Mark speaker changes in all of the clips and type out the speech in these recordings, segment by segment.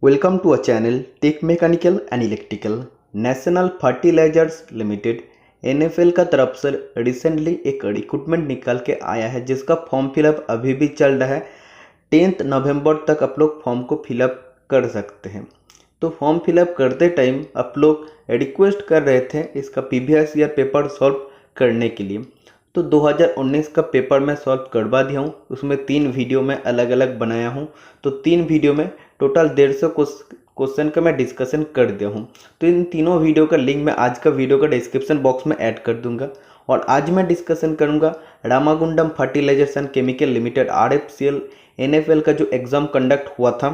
Speaker 1: Welcome to our channel Tech Mechanical and Electrical। National Fertilizers Limited NFL का तरफ से recently एक recruitment निकाल के आया है जिसका फॉर्म फिलअप अभी भी चल रहा है। 10 नवंबर तक आप लोग फॉर्म को फिलअप कर सकते हैं। तो फॉर्म फिलअप करते टाइम आप लोग रिक्वेस्ट कर रहे थे इसका प्रीवियस ईयर पेपर सॉल्व करने के लिए। तो 2019 का पेपर मैं सॉल्व करवा दिया हूँ। उसमें 3 वीडियो में अलग अलग बनाया हूँ। तो 3 वीडियो में टोटल 150 क्वेश्चन का मैं डिस्कशन कर दिया हूँ। तो इन तीनों वीडियो का लिंक मैं आज का वीडियो का डिस्क्रिप्शन बॉक्स में ऐड कर दूंगा। और आज मैं डिस्कशन करूंगा Ramagundam Fertilizers and Chemical Limited RFCL NFL का जो एग्ज़ाम कंडक्ट हुआ था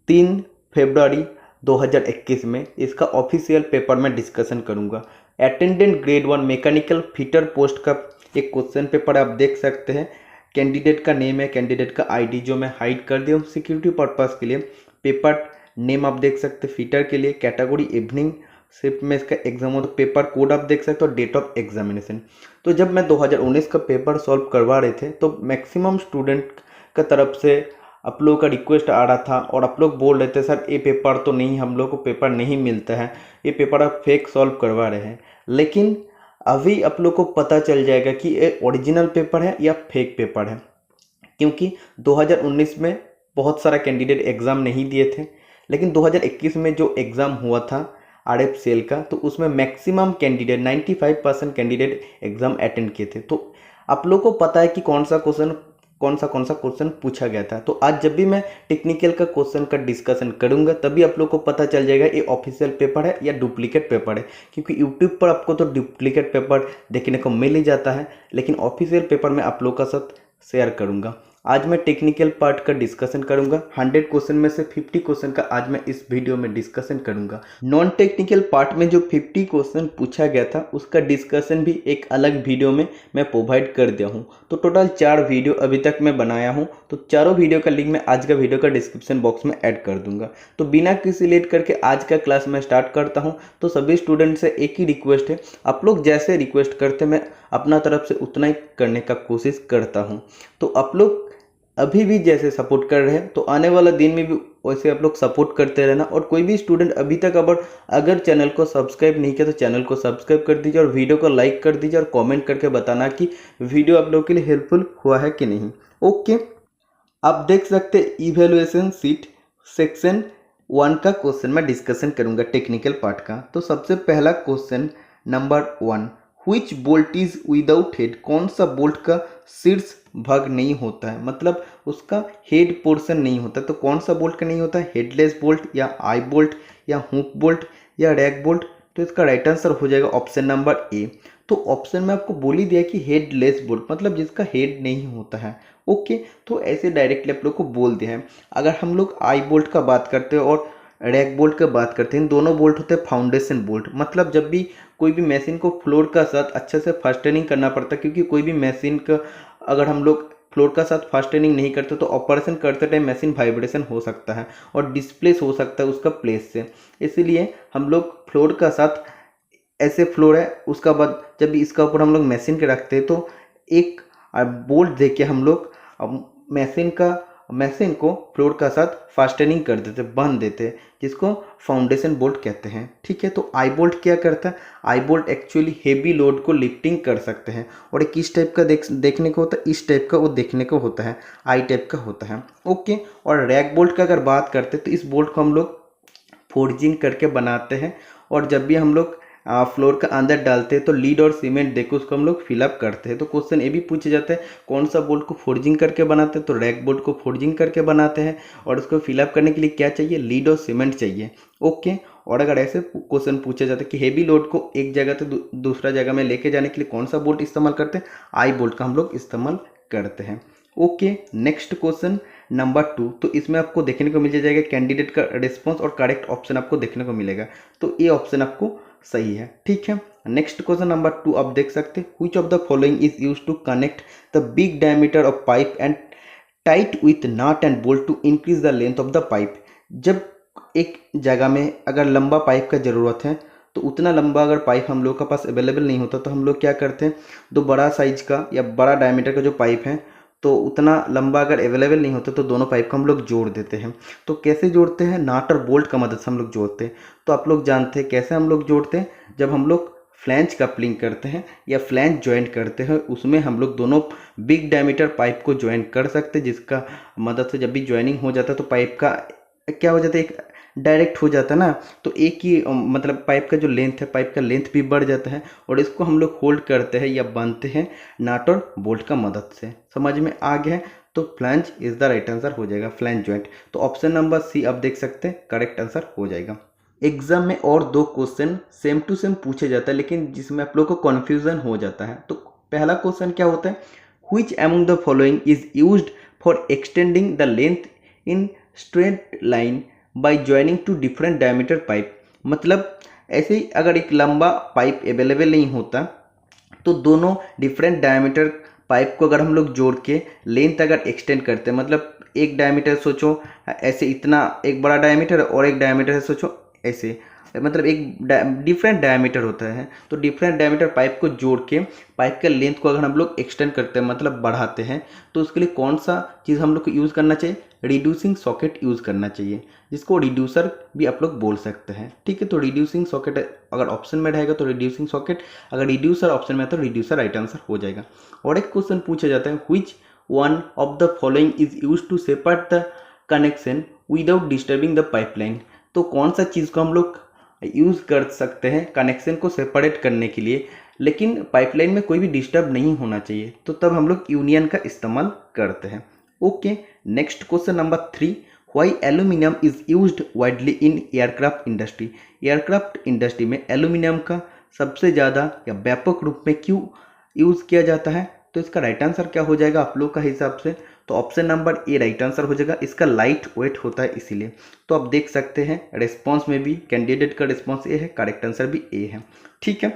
Speaker 1: 3 फरवरी 2021 में, इसका ऑफिशियल पेपर में डिस्कशन करूंगा। Attendant grade 1 mechanical fitter post का एक क्वेश्चन पेपर आप देख सकते हैं। कैंडिडेट का नेम है, कैंडिडेट का आईडी जो मैं हाइड कर दिया हूँ सिक्योरिटी पर्पस के लिए। पेपर नेम आप देख सकते हैं फिटर के लिए, कैटेगरी इवनिंग शिफ्ट में इसका एग्जाम हो। तो पेपर कोड आप देख सकते हो, डेट ऑफ एग्जामिनेशन। तो जब मैं 2019 का पेपर सॉल्व करवा रहे थे तो मैक्सिमम स्टूडेंट का तरफ से आप लोगों का रिक्वेस्ट आ रहा था और आप लोग बोल रहे थे सर ये पेपर तो नहीं, हम लोग को पेपर नहीं मिलता है, ये पेपर आप फेक सॉल्व करवा रहे हैं। लेकिन अभी आप लोग को पता चल जाएगा कि ये ओरिजिनल पेपर है या फेक पेपर है, क्योंकि 2019 में बहुत सारा कैंडिडेट एग्ज़ाम नहीं दिए थे। लेकिन 2021 में जो एग्ज़ाम हुआ था RFCL का, तो उसमें maximum candidate 95% candidate exam attend किए थे। तो आप लोग को पता है कि कौन सा क्वेश्चन पूछा गया था। तो आज जब भी मैं टेक्निकल का क्वेश्चन का डिस्कशन करूंगा तभी आप लोग को पता चल जाएगा ये ऑफिशियल पेपर है या डुप्लीकेट पेपर है। क्योंकि यूट्यूब पर आपको तो डुप्लीकेट पेपर देखने को मिल ही जाता है, लेकिन ऑफिशियल पेपर में आप लोग का साथ शेयर करूंगा। आज मैं टेक्निकल पार्ट का डिस्कशन करूंगा। 100 क्वेश्चन में से 50 क्वेश्चन का आज मैं इस वीडियो में डिस्कशन करूंगा। नॉन टेक्निकल पार्ट में जो 50 क्वेश्चन पूछा गया था उसका डिस्कशन भी एक अलग वीडियो में मैं प्रोवाइड कर दिया हूं। तो टोटल 4 वीडियो अभी तक मैं बनाया हूं। तो चारों वीडियो का लिंक मैं आज का वीडियो का डिस्क्रिप्शन बॉक्स में ऐड कर दूंगा। तो बिना किसी लेट करके आज का क्लास मैं स्टार्ट करता हूँ। तो सभी स्टूडेंट से एक ही रिक्वेस्ट है, आप लोग जैसे रिक्वेस्ट करते मैं अपना तरफ से उतना ही करने का कोशिश करता हूँ। तो आप लोग अभी भी जैसे सपोर्ट कर रहे हैं तो आने वाला दिन में भी वैसे आप लोग सपोर्ट करते रहना। और कोई भी स्टूडेंट अभी तक अगर चैनल को सब्सक्राइब नहीं किया तो चैनल को सब्सक्राइब कर दीजिए और वीडियो को लाइक कर दीजिए और कमेंट करके बताना कि वीडियो आप लोगों के लिए हेल्पफुल हुआ है कि नहीं। ओके, आप देख सकते हैं इवेल्युएशन सीट सेक्शन 1 का क्वेश्चन मैं डिस्कशन करूंगा टेक्निकल पार्ट का। तो सबसे पहला question number 1, which bolt is without head. कौन सा बोल्ट का शीर्ष भाग नहीं होता है, मतलब उसका हेड पोर्शन नहीं होता। तो कौन सा बोल्ट का नहीं होता है, हेडलेस बोल्ट या आई बोल्ट या हुक बोल्ट या रैक बोल्ट। तो इसका राइट आंसर हो जाएगा ऑप्शन नंबर ए। तो ऑप्शन में आपको बोल ही दिया कि हेडलेस बोल्ट मतलब जिसका हेड नहीं होता है। ओके, तो ऐसे डायरेक्टली आप लोग को बोल दिया है। अगर हम लोग आई बोल्ट का बात करते हैं और रैक बोल्ट का बात करते हैं, दोनों बोल्ट होते हैं फाउंडेशन बोल्ट। मतलब जब भी कोई भी मशीन को फ्लोर का साथ अच्छे से फास्टनिंग करना पड़ता है, क्योंकि कोई भी मशीन का अगर हम लोग फ्लोर का साथ फास्टनिंग नहीं करते तो ऑपरेशन करते टाइम मशीन वाइब्रेशन हो सकता है और डिस्प्लेस हो सकता है उसका प्लेस से। इसलिए हम लोग फ्लोर का साथ ऐसे फ्लोर है, उसका बाद जब भी इसका ऊपर हम लोग मशीन के रखते हैं तो एक बोल्ट दे के हम लोग मशीन को फ्लोर का साथ फास्टनिंग कर देते, बांध देते, जिसको फाउंडेशन बोल्ट कहते हैं। ठीक है, तो आई बोल्ट क्या करता है, आई बोल्ट एक्चुअली हेवी लोड को लिफ्टिंग कर सकते हैं और एक किस टाइप का देखने को होता है, इस टाइप का वो देखने को होता है, आई टाइप का होता है। ओके, और रैक बोल्ट का अगर बात करते हैं तो इस बोल्ट को हम लोग फोर्जिंग करके बनाते हैं और जब भी हम लोग फ्लोर का अंदर डालते हैं तो लीड और सीमेंट देकर उसको हम लोग फिलअप करते हैं। तो क्वेश्चन ये भी पूछे जाते हैं कौन सा बोल्ट को फोर्जिंग करके बनाते हैं, तो रैक बोल्ट को फोर्जिंग करके बनाते हैं और उसको फिलअप करने के लिए क्या चाहिए, लीड और सीमेंट चाहिए। ओके, और अगर ऐसे क्वेश्चन पूछे जाते हैं कि हेवी लोड को एक जगह से दूसरा जगह में लेके जाने के लिए कौन सा बोल्ट इस्तेमाल करते हैं, आई बोल्ट का हम लोग इस्तेमाल करते हैं। Okay, next question number 2। तो इसमें आपको देखने को मिल जाएगा कैंडिडेट का रिस्पॉन्स और करेक्ट ऑप्शन आपको देखने को मिलेगा। तो ये ऑप्शन आपको सही है। ठीक है, नेक्स्ट क्वेश्चन नंबर 2 आप देख सकते हैं, which of the following is used to connect the big diameter of pipe and tight with nut and bolt to increase the length of the pipe. जब एक जगह में अगर लंबा पाइप का ज़रूरत है तो उतना लंबा अगर पाइप हम लोग के पास अवेलेबल नहीं होता तो हम लोग क्या करते हैं, दो बड़ा साइज का या बड़ा डायमीटर का जो पाइप है तो उतना लंबा अगर अवेलेबल नहीं होता तो दोनों पाइप को हम लोग जोड़ देते हैं। तो कैसे जोड़ते हैं, नाट और बोल्ट का मदद से हम लोग जोड़ते हैं। तो आप लोग जानते हैं कैसे हम लोग जोड़ते हैं, जब हम लोग फ्लैंज कपलिंग करते हैं या फ्लैंज ज्वाइंट करते हैं, उसमें हम लोग दोनों बिग डायमीटर पाइप को ज्वाइंट कर सकते हैं, जिसका मदद से जब भी ज्वाइनिंग हो जाता है तो पाइप का क्या हो जाता है, एक डायरेक्ट हो जाता है ना, तो एक ही मतलब पाइप का जो लेंथ है, पाइप का लेंथ भी बढ़ जाता है और इसको हम लोग होल्ड करते हैं या बांधते हैं नाट और बोल्ट का मदद से। समझ में आ गया है? तो flange is the right answer हो जाएगा, फ्लैंज ज्वाइंट। तो ऑप्शन नंबर सी आप देख सकते हैं करेक्ट आंसर हो जाएगा। एग्जाम में और 2 क्वेश्चन सेम टू सेम पूछे जाता है, लेकिन जिसमें आप लोग को कन्फ्यूजन हो जाता है। तो पहला क्वेश्चन क्या होता है, which among the following is used for extending the length in straight line by joining two different diameter pipe. मतलब ऐसे ही अगर एक लंबा पाइप अवेलेबल नहीं होता तो दोनों डिफरेंट डायमीटर पाइप को अगर हम लोग जोड़ के लेंथ अगर एक्सटेंड करते हैं, मतलब एक डायमीटर सोचो ऐसे इतना एक बड़ा डायमीटर और एक डायमीटर है सोचो ऐसे, मतलब एक डिफरेंट डायमीटर होता है, तो डिफरेंट डायमीटर पाइप को जोड़ के पाइप के लेंथ को अगर हम लोग एक्सटेंड करते हैं मतलब बढ़ाते हैं, तो उसके लिए कौन सा चीज़ हम लोग को यूज़ करना चाहिए, रिड्यूसिंग सॉकेट यूज़ करना चाहिए, जिसको रिड्यूसर भी आप लोग बोल सकते हैं। ठीक है, तो रिड्यूसिंग सॉकेट अगर ऑप्शन में रहेगा तो रिड्यूसिंग सॉकेट, अगर रिड्यूसर ऑप्शन में है तो रिड्यूसर राइट आंसर हो जाएगा। और एक क्वेश्चन पूछा जाता है, which one of the following is use to separate the connection without disturbing the pipeline. तो कौन सा चीज़ को हम लोग यूज़ कर सकते हैं कनेक्शन को सेपरेट करने के लिए, लेकिन पाइपलाइन में कोई भी डिस्टर्ब नहीं होना चाहिए, तो तब हम लोग यूनियन का इस्तेमाल करते हैं। Okay, next question number 3, why aluminium is used widely in aircraft industry. Aircraft industry में एल्यूमिनियम का सबसे ज़्यादा या व्यापक रूप में क्यों यूज़ किया जाता है? तो इसका राइट आंसर क्या हो जाएगा आप लोग का हिसाब से? तो option number A right answer हो जाएगा, इसका लाइट वेट होता है इसीलिए। तो आप देख सकते हैं रिस्पॉन्स में भी कैंडिडेट का रिस्पॉन्स ए है, करेक्ट आंसर भी ए है। ठीक है,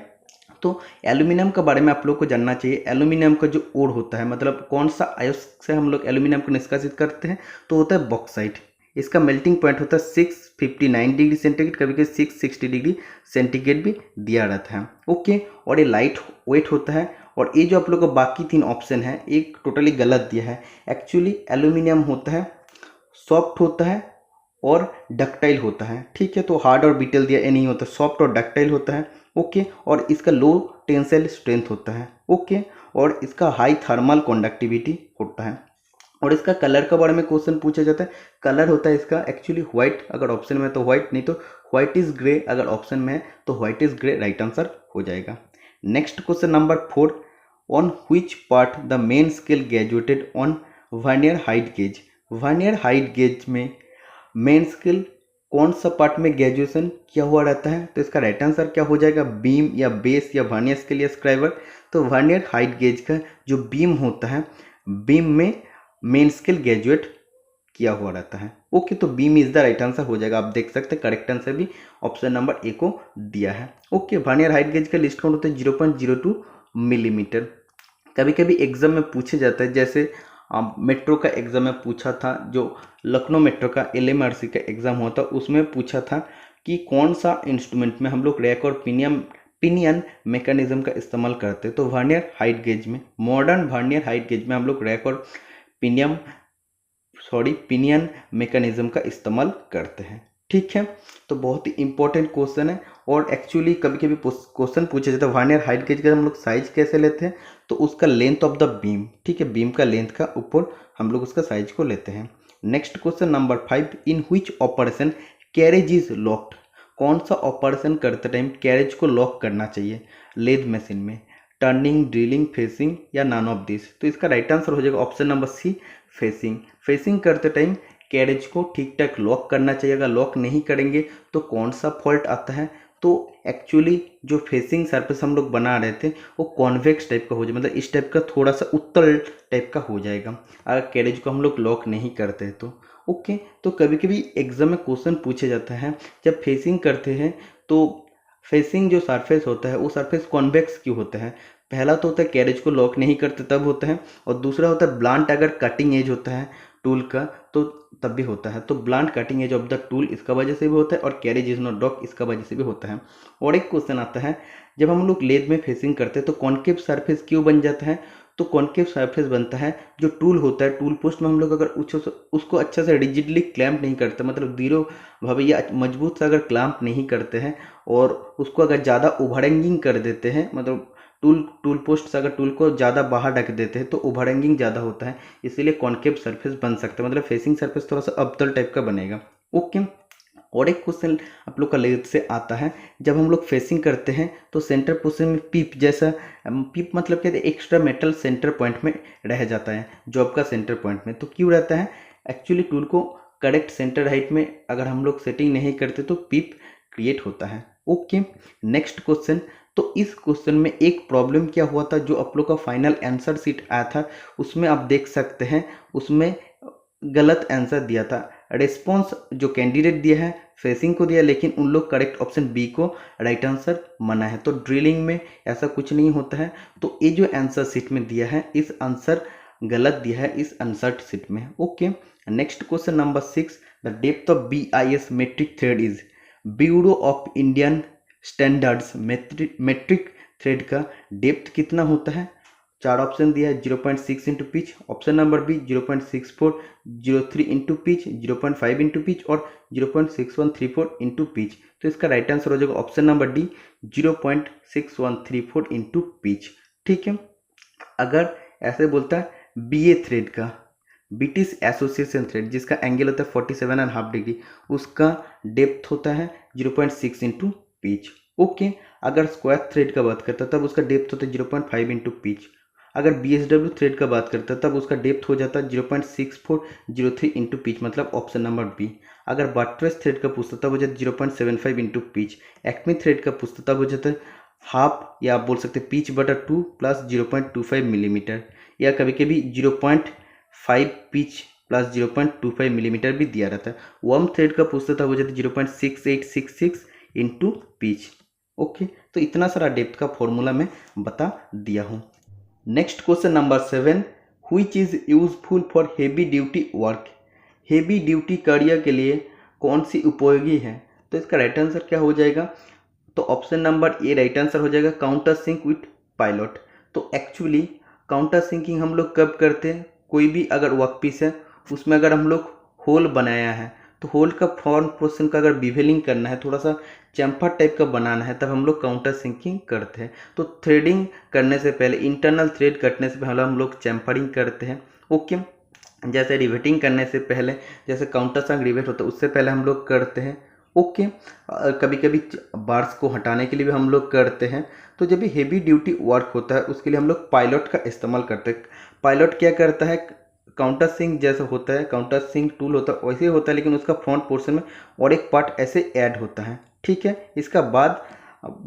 Speaker 1: तो एल्यूमिनियम के बारे में आप लोग को जानना चाहिए। एल्यूमिनियम का जो ओर होता है, मतलब कौन सा अयस्क से हम लोग एल्यूमिनियम को निष्कासित करते हैं, तो होता है बॉक्साइट। इसका मेल्टिंग पॉइंट होता है 659 डिग्री सेंटीग्रेड, कभी कभी 660 डिग्री सेंटीग्रेड भी दिया रहता है। ओके, और ये लाइट वेट होता है। और ये जो आप लोग को बाकी 3 ऑप्शन है एक टोटली गलत दिया है। एक्चुअली एल्यूमिनियम होता है सॉफ्ट होता है और डक्टाइल होता है। ठीक है, तो हार्ड और ब्रिटल दिया ये नहीं होता, सॉफ्ट और डक्टाइल होता है। ओके, और इसका लो टेंसाइल स्ट्रेंथ होता है। ओके, और इसका हाई थर्मल कंडक्टिविटी होता है। और इसका कलर के बारे में क्वेश्चन पूछा जाता है। कलर होता है इसका एक्चुअली व्हाइट, अगर ऑप्शन में है तो व्हाइट, नहीं तो व्हाइट इज ग्रे, अगर ऑप्शन में है तो white is grey right answer हो जाएगा। Next question number 4, on which part the main scale graduated on vernier height gauge. Vernier height gauge में मेन स्केल कौन सा पार्ट में ग्रेजुएशन किया हुआ रहता है? तो इसका राइट आंसर क्या हो जाएगा, बीम या बेस या वर्नियर स्केल या स्क्राइबर। तो वर्नियर हाइट गेज का जो बीम होता है, बीम में मेन स्केल ग्रेजुएट किया हुआ रहता है। ओके, तो beam is the right answer हो जाएगा। आप देख सकते हैं करेक्ट आंसर भी ऑप्शन नंबर ए को दिया है। ओके, वर्नियर हाइट गेज का लिस्ट काउंट होता है 0.02 मिलीमीटर। कभी कभी एग्जाम में पूछे जाता है, जैसे मेट्रो का एग्जाम में पूछा था, जो लखनऊ मेट्रो का LMRC का एग्जाम हुआ था, उसमें पूछा था कि कौन सा इंस्ट्रूमेंट में हम लोग रैक और पिनियन मैकेनिज्म का इस्तेमाल करते हैं। तो वर्नियर हाइट गेज में, मॉडर्न वर्नियर हाइट गेज में हम लोग रैक और पिनियन मैकेनिज्म का इस्तेमाल करते हैं। ठीक है, तो बहुत ही इंपॉर्टेंट क्वेश्चन है। और एक्चुअली कभी कभी क्वेश्चन पूछा जाता है वर्नियर हाइट गेज का हम लोग साइज कैसे लेते हैं, तो उसका लेंथ ऑफ द बीम, ठीक है, बीम का लेंथ का ऊपर हम लोग उसका साइज को लेते हैं। Next question number 5, in which operation carriage is locked. कौन सा ऑपरेशन करते टाइम कैरेज को लॉक करना चाहिए लेथ मशीन में, टर्निंग, ड्रिलिंग, फेसिंग या नॉन ऑफ दिस। तो इसका राइट आंसर हो जाएगा option number C, facing. Facing करते टाइम कैरेज को ठीक ठाक लॉक करना चाहिए। अगर लॉक नहीं करेंगे तो कौन सा फॉल्ट आता है, तो एक्चुअली जो फेसिंग सरफेस हम लोग बना रहे थे वो कॉन्वेक्स टाइप का हो जाए, मतलब इस टाइप का थोड़ा सा उत्तल टाइप का हो जाएगा अगर कैरेज को हम लोग लॉक नहीं करते हैं तो। ओके, तो कभी कभी एग्जाम में क्वेश्चन पूछे जाता है, जब फेसिंग करते हैं तो फेसिंग जो सरफेस होता है वो सरफेस कॉन्वेक्स क्यों होता है? पहला तो होता है कैरेज को लॉक नहीं करते तब होता है, और दूसरा होता है ब्लांट अगर कटिंग एज होता है टूल का तो तब भी होता है। तो blunt cutting edge of the tool इसका वजह से भी होता है, और कैरेज इज नॉट लॉक इसका वजह से भी होता है। और एक क्वेश्चन आता है, जब हम लोग लेथ में फेसिंग करते हैं तो कॉन्केव सरफेस क्यों बन जाता है? तो कॉनकेव सरफेस बनता है। जो टूल होता है, टूल पोस्ट में हम लोग अगर उसको अच्छा से रिजिडली क्लैम्प नहीं करते, मतलब दृढ़ भावे या मजबूत से अगर क्लैम्प नहीं करते हैं और उसको अगर ज़्यादा ओवरहैंगिंग कर देते हैं, मतलब टूल पोस्ट से अगर टूल को ज़्यादा बाहर ढक देते हैं तो ओवरहैंगिंग ज़्यादा होता है, इसीलिए कॉनकेव सरफेस बन सकता है, मतलब फेसिंग सरफेस थोड़ा सा अवतल टाइप का बनेगा। ओके, और एक क्वेश्चन आप लोग का लेट से आता है, जब हम लोग फेसिंग करते हैं तो सेंटर पोजीशन में पीप जैसा, पीप मतलब क्या है, एक्स्ट्रा मेटल सेंटर पॉइंट में रह जाता है जॉब का सेंटर पॉइंट में। तो क्यों रहता है? एक्चुअली टूल को करेक्ट सेंटर हाइट में अगर हम लोग सेटिंग नहीं करते तो पीप क्रिएट होता है। Okay, next question. तो इस क्वेश्चन में एक प्रॉब्लम क्या हुआ था, जो आप लोग का फाइनल आंसर शीट आया था उसमें आप देख सकते हैं, उसमें गलत आंसर दिया था। रिस्पॉन्स जो कैंडिडेट दिया है फेसिंग को दिया, लेकिन उन लोग करेक्ट ऑप्शन बी को राइट आंसर माना है। तो ड्रिलिंग में ऐसा कुछ नहीं होता है। तो ये जो आंसर शीट में दिया है, इस आंसर गलत दिया है इस आंसर शीट में। Okay, next question number 6, the depth of BIS metric thread is. Bureau of Indian Standards metric thread का डेप्थ कितना होता है? 4 ऑप्शन दिया है, 0.6 into pitch, option number B 0.6403 into pitch, 0.5 into pitch और 0.6134 इंटू पिच। तो इसका राइट आंसर हो जाएगा option number D 0.6134 into pitch. ठीक है, अगर ऐसे बोलता है BA थ्रेड का, ब्रिटिश एसोसिएशन थ्रेड, जिसका एंगल होता है 47.5 डिग्री, उसका डेप्थ होता है 0.6 इंटू पिच। ओके, अगर स्क्वायर थ्रेड का बात करता है तब उसका डेप्थ होता है 0.5 इंटू पिच। अगर BSW थ्रेड का बात करता है तब उसका डेप्थ हो जाता है 0.6403 इंटू पिच, मतलब ऑप्शन नंबर बी। अगर बट्रेस थ्रेड का पूछता तब हो जाता है 0.75 इंटू पिच। एक्मी थ्रेड का पूछता तब हो जाता है हाफ, या आप बोल सकते हैं पिच बटा 2 प्लस 0.25 मिलीमीटर, या कभी कभी 0.5 पिच प्लस 0.25 मिलीमीटर भी दिया रहता है। वर्म थ्रेड का पूछता था वो जाता है 0.6866 इंटू पिच। ओके, तो इतना सारा डेप्थ का फॉर्मूला मैं बता दिया हूँ। Next question number 7, which is useful for heavy duty work. Heavy duty कार्य के लिए कौन सी उपयोगी है? तो इसका राइट आंसर क्या हो जाएगा? तो option number A right answer हो जाएगा, काउंटर सिंक विथ पायलट। तो एक्चुअली काउंटर सिंकिंग हम लोग कब करते हैं? कोई भी अगर वर्क पीस है उसमें अगर हम लोग होल बनाया है तो होल का फ्रंट पोर्शन का अगर बिवेलिंग करना है, थोड़ा सा चैम्फर टाइप का बनाना है, तब हम लोग काउंटर सिंकिंग करते हैं। तो थ्रेडिंग करने से पहले, इंटरनल थ्रेड कटने से पहले हम लोग चैम्फरिंग करते हैं। ओके, जैसे रिवेटिंग करने से पहले, जैसे काउंटर संग रिवेट होता है उससे पहले हम लोग करते हैं। ओके, कभी कभी बार्स को हटाने के लिए भी हम लोग करते हैं। तो जब भी हेवी ड्यूटी वर्क होता है उसके लिए हम लोग पायलट का इस्तेमाल करते हैं। पायलट क्या करता है, काउंटर सिंक जैसा होता है, काउंटर सिंक टूल होता है वैसे ही होता है, लेकिन उसका फ्रंट पोर्शन में और एक पार्ट ऐसे ऐड होता है। ठीक है, इसका बाद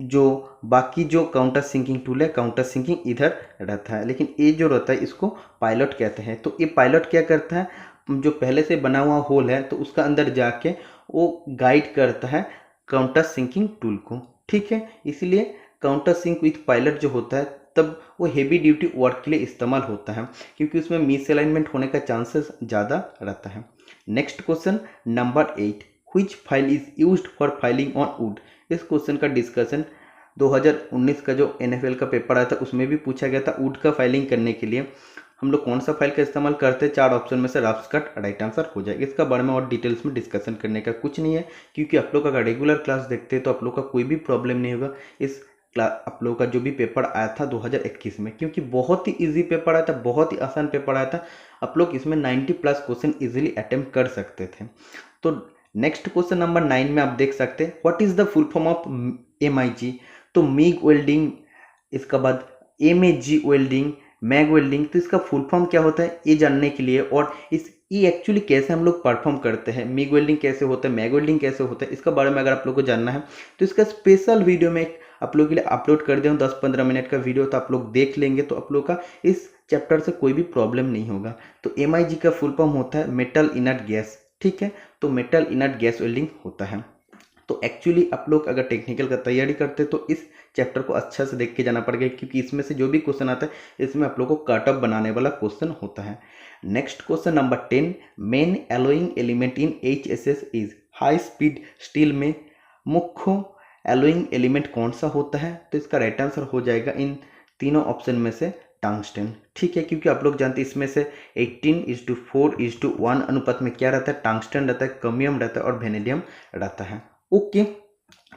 Speaker 1: जो बाकी जो काउंटर सिंकिंग टूल है, काउंटर सिंकिंग इधर रहता है, लेकिन ये जो रहता है इसको पायलट कहते हैं। तो ये पायलट क्या करता है, जो पहले से बना हुआ होल है तो उसका अंदर जाके वो गाइड करता है काउंटर सिंकिंग टूल को। ठीक है, इसलिए काउंटर सिंक विथ पायलट जो होता है तब वो हेवी ड्यूटी वर्क के लिए इस्तेमाल होता है, क्योंकि उसमें मिस अलाइनमेंट होने का चांसेस ज़्यादा रहता है। Next question number 8, which file is used for filing on would. इस क्वेश्चन का डिस्कशन 2019 का जो NFL का पेपर आया था उसमें भी पूछा गया था। वुड का फाइलिंग करने के लिए हम लोग कौन सा फाइल का इस्तेमाल करते हैं? 4 ऑप्शन में से रफ कट राइट आंसर हो जाएगा। इसका बारे में और डिटेल्स में डिस्कशन करने का कुछ नहीं है, क्योंकि आप लोग अगर रेगुलर क्लास देखते हैं तो आप लोग का कोई भी प्रॉब्लम नहीं होगा इस आप लोगों का जो भी पेपर आया था 2021 में, क्योंकि बहुत ही इजी पेपर आया था, बहुत ही आसान पेपर आया था। आप लोग इसमें 90 प्लस क्वेश्चन इजीली अटेम्प्ट कर सकते थे। तो नेक्स्ट क्वेश्चन नंबर 9 में आप देख सकते हैं, what is the full form of MIG। तो मिग वेल्डिंग, इसका बाद MAG वेल्डिंग, मैग वेल्डिंग। तो इसका फुल फॉर्म क्या होता है ये जानने के लिए, और ये एक्चुअली कैसे हम लोग परफॉर्म करते हैं, मिग वेल्डिंग कैसे होता है, मैग वेल्डिंग कैसे होता है, इसका बारे में अगर आप लोग को जानना है तो इसका स्पेशल वीडियो में आप लोग के लिए अपलोड कर दिया हूँ, 10-15 मिनट का वीडियो, तो आप लोग देख लेंगे तो आप लोग का इस चैप्टर से कोई भी प्रॉब्लम नहीं होगा। तो MIG का फुल फॉर्म होता है मेटल इनर्ट गैस। ठीक है, तो मेटल इनर्ट गैस वेल्डिंग होता है। तो एक्चुअली आप लोग अगर टेक्निकल का तैयारी करते हैं तो इस चैप्टर को अच्छा से देख के जाना पड़ेगा, क्योंकि इसमें से जो भी क्वेश्चन आता है इसमें आप लोग को कट ऑफ बनाने वाला क्वेश्चन होता है। Next question number 10, main allowing element in HSS is. High speed steel में मुख्य एलोइंग एलिमेंट कौन सा होता है? तो इसका राइट आंसर हो जाएगा इन तीनों ऑप्शन में से टंगस्टन। ठीक है, क्योंकि आप लोग जानते हैं इसमें से 18:4:1 अनुपात में क्या रहता है, टंगस्टन रहता है, क्रोमियम रहता है और वेनेडियम रहता है। ओके,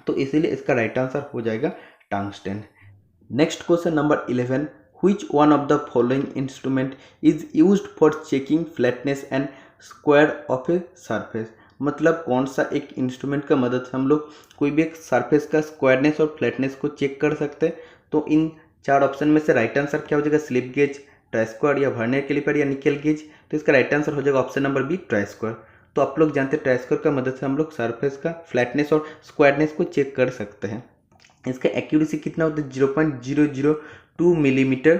Speaker 1: तो इसीलिए इसका राइट आंसर हो जाएगा tungsten. Next question number 11, which one of the following instrument is used for checking flatness and square of a surface। मतलब कौन सा एक इंस्ट्रूमेंट का मदद से हम लोग कोई भी एक सरफेस का स्क्वायरनेस और फ्लैटनेस को चेक कर सकते हैं। तो इन 4 ऑप्शन में से राइट आंसर क्या हो जाएगा, स्लिप गेज, ट्राई स्क्वायर या वर्नियर कैलिपर या निकेल गेज। तो इसका राइट आंसर हो जाएगा option number B, try square. तो आप लोग जानते हैं ट्राई स्क्वायर का मदद से हम लोग सरफेस का फ्लैटनेस और स्क्वायरनेस को चेक कर सकते हैं। इसका एक्यूरेसी कितना होता है, 0.002 मिलीमीटर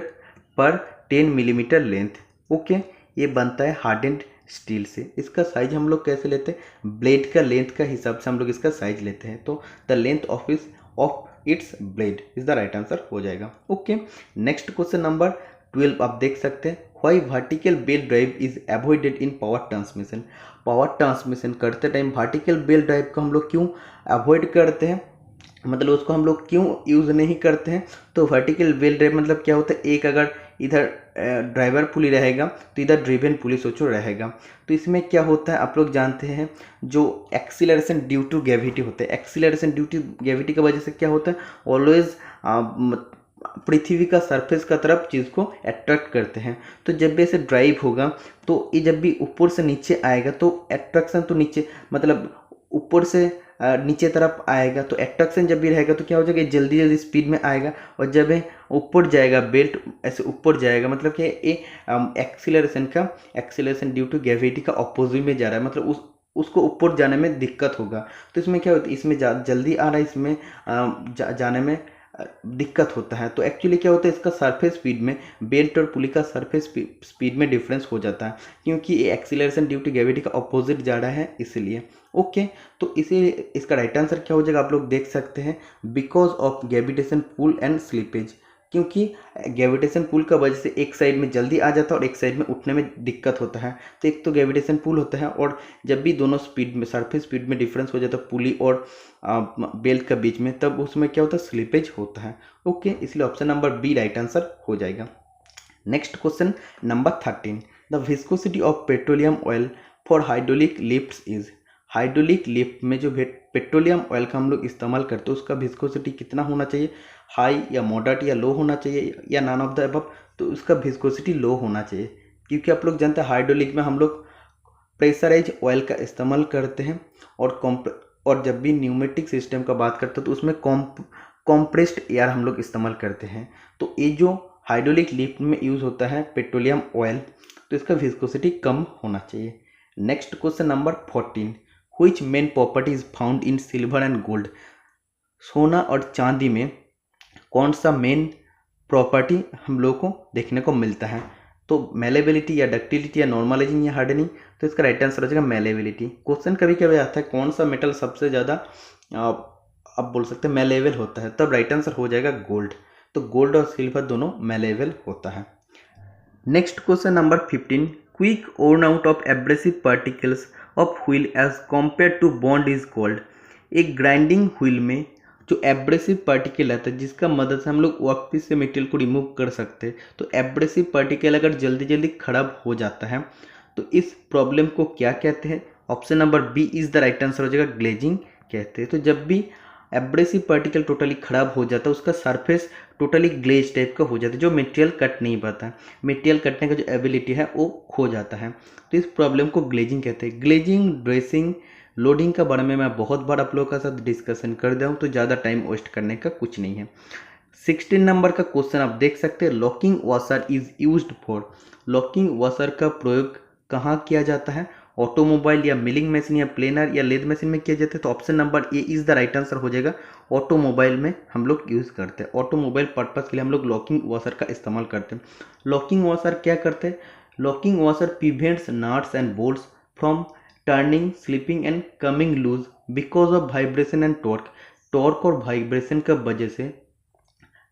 Speaker 1: पर 10 मिलीमीटर लेंथ। ओके, ये बनता है हार्डेंड स्टील से। इसका साइज हम लोग कैसे लेते हैं, ब्लेड का लेंथ का हिसाब से हम लोग इसका साइज लेते हैं। तो the length of its blade is the right answer हो जाएगा। ओके, नेक्स्ट क्वेश्चन नंबर 12 आप देख सकते हैं, why vertical belt drive is avoided in power transmission. Power transmission करते टाइम वर्टिकल बेल्ट ड्राइव को हम लोग क्यों अवॉइड करते हैं, मतलब उसको हम लोग क्यों यूज़ नहीं करते हैं। तो वर्टिकल बेल्ट ड्राइव मतलब क्या होता है, एक अगर इधर ड्राइवर पुली रहेगा तो इधर ड्रिवन पुली सोचो रहेगा। तो इसमें क्या होता है, आप लोग जानते हैं जो एक्सीलरेशन ड्यू टू ग्रेविटी होता है, एक्सीलरेशन ड्यू टू ग्रेविटी की वजह से क्या होता है, ऑलवेज पृथ्वी का सरफेस का तरफ चीज़ को अट्रैक्ट करते हैं। तो जब भी ऐसे ड्राइव होगा तो ये जब भी ऊपर से नीचे आएगा तो अट्रैक्शन तो नीचे मतलब ऊपर से नीचे तरफ आएगा। तो अट्रैक्शन जब भी रहेगा तो क्या हो जाएगा, जल्दी जल्दी स्पीड में आएगा। और जब ये ऊपर जाएगा, बेल्ट ऐसे ऊपर जाएगा, मतलब कि ये एक्सीलरेशन ड्यू टू ग्रेविटी का अपोजिट में जा रहा है, मतलब उसको ऊपर जाने में दिक्कत होगा। तो इसमें क्या होता है, इसमें जल्दी आ रहा है, इसमें जाने में दिक्कत होता है। तो एक्चुअली क्या होता है, इसका सरफेस स्पीड में बेल्ट और पुली का सरफेस स्पीड में डिफरेंस हो जाता है, क्योंकि ये एक्सीलरेशन ड्यू टू ग्रेविटी का अपोजिट जा रहा है इसलिए। ओके, तो इसीलिए इसका राइट आंसर क्या हो जाएगा, आप लोग देख सकते हैं, because of gravitation pull and slippage. क्योंकि ग्रेविटेशन पुल का वजह से एक साइड में जल्दी आ जाता है और एक साइड में उठने में दिक्कत होता है। तो एक तो ग्रेविटेशन पुल होता है, और जब भी दोनों स्पीड में सरफेस स्पीड में डिफरेंस हो जाता है पुली और बेल्ट के बीच में, तब उसमें क्या होता है, स्लिपेज होता है। ओके, इसलिए option number B right answer हो जाएगा। Next question number 13, the viscosity of petroleum oil for hydraulic lifts is. Hydraulic lift में जो पेट्रोलियम ऑयल का हम लोग इस्तेमाल करते हैं उसका विस्कोसिटी कितना होना चाहिए, हाई या मॉडरेट या लो होना चाहिए या नॉन ऑफ द अबव। तो उसका विस्कोसिटी लो होना चाहिए, क्योंकि आप लोग जानते हैं हाइड्रोलिक में हम लोग प्रेशराइज ऑयल का इस्तेमाल करते हैं, और जब भी न्यूमेटिक सिस्टम का बात करते हैं तो उसमें कॉम्प्रेस्ड एयर हम लोग इस्तेमाल करते हैं। तो ये जो हाइड्रोलिक लिफ्ट में यूज़ होता है पेट्रोलियम ऑयल, तो इसका विस्कोसिटी कम होना चाहिए। Next question number 14, which main property is found in silver and gold. सोना और चांदी में कौन सा मेन प्रॉपर्टी हम लोग को देखने को मिलता है। तो मेलेबिलिटी या डक्टिलिटी या नॉर्मलाइजिंग या हार्डनिंग। तो इसका राइट आंसर हो जाएगा मेलेबिलिटी। क्वेश्चन कभी कभी आता है कौन सा मेटल सबसे ज़्यादा आप बोल सकते हैं मेलेबल होता है, तब राइट आंसर हो जाएगा गोल्ड। तो गोल्ड और सिल्वर दोनों मेलेबल होता है। Next question number 15, quick worn out of abrasive particles of wheel edge compared to bond is called. एक ग्राइंडिंग व्हील में जो एब्रेसिव पार्टिकल आता है जिसका मदद से हम लोग वर्कपीस से मटेरियल को रिमूव कर सकते हैं, तो एब्रेसिव पार्टिकल अगर जल्दी जल्दी खराब हो जाता है तो इस प्रॉब्लम को क्या कहते हैं। Option number B is the right answer हो जाएगा, ग्लेजिंग कहते हैं। तो जब भी एब्रेसिव पार्टिकल टोटली खराब हो जाता है उसका सरफेस टोटली ग्लेज टाइप का हो जाता है, जो मटेरियल कट नहीं पाता, मटेरियल कटने का जो एबिलिटी है वो खो जाता है। तो इस प्रॉब्लम को ग्लेजिंग कहते हैं। ग्लेजिंग, ड्रेसिंग, लोडिंग का बारे में मैं बहुत बार आप लोगों के साथ डिस्कशन कर दिया हूँ, तो ज़्यादा टाइम वेस्ट करने का कुछ नहीं है। 16 नंबर का क्वेश्चन आप देख सकते हैं, locking washer is used for. Locking washer का प्रयोग कहाँ किया जाता है, ऑटोमोबाइल या मिलिंग मशीन या प्लेनर या लेद मशीन में किया जाता है। तो option number A is the right answer हो जाएगा, ऑटोमोबाइल में हम लोग यूज़ करते हैं। ऑटोमोबाइल पर्पज़ के लिए हम लोग लॉकिंग वॉशर का इस्तेमाल करते हैं। लॉकिंग वॉशर क्या करते हैं, locking washer prevents nuts and bolts from turning, slipping and coming loose because of vibration and torque. Torque और वाइब्रेशन का वजह से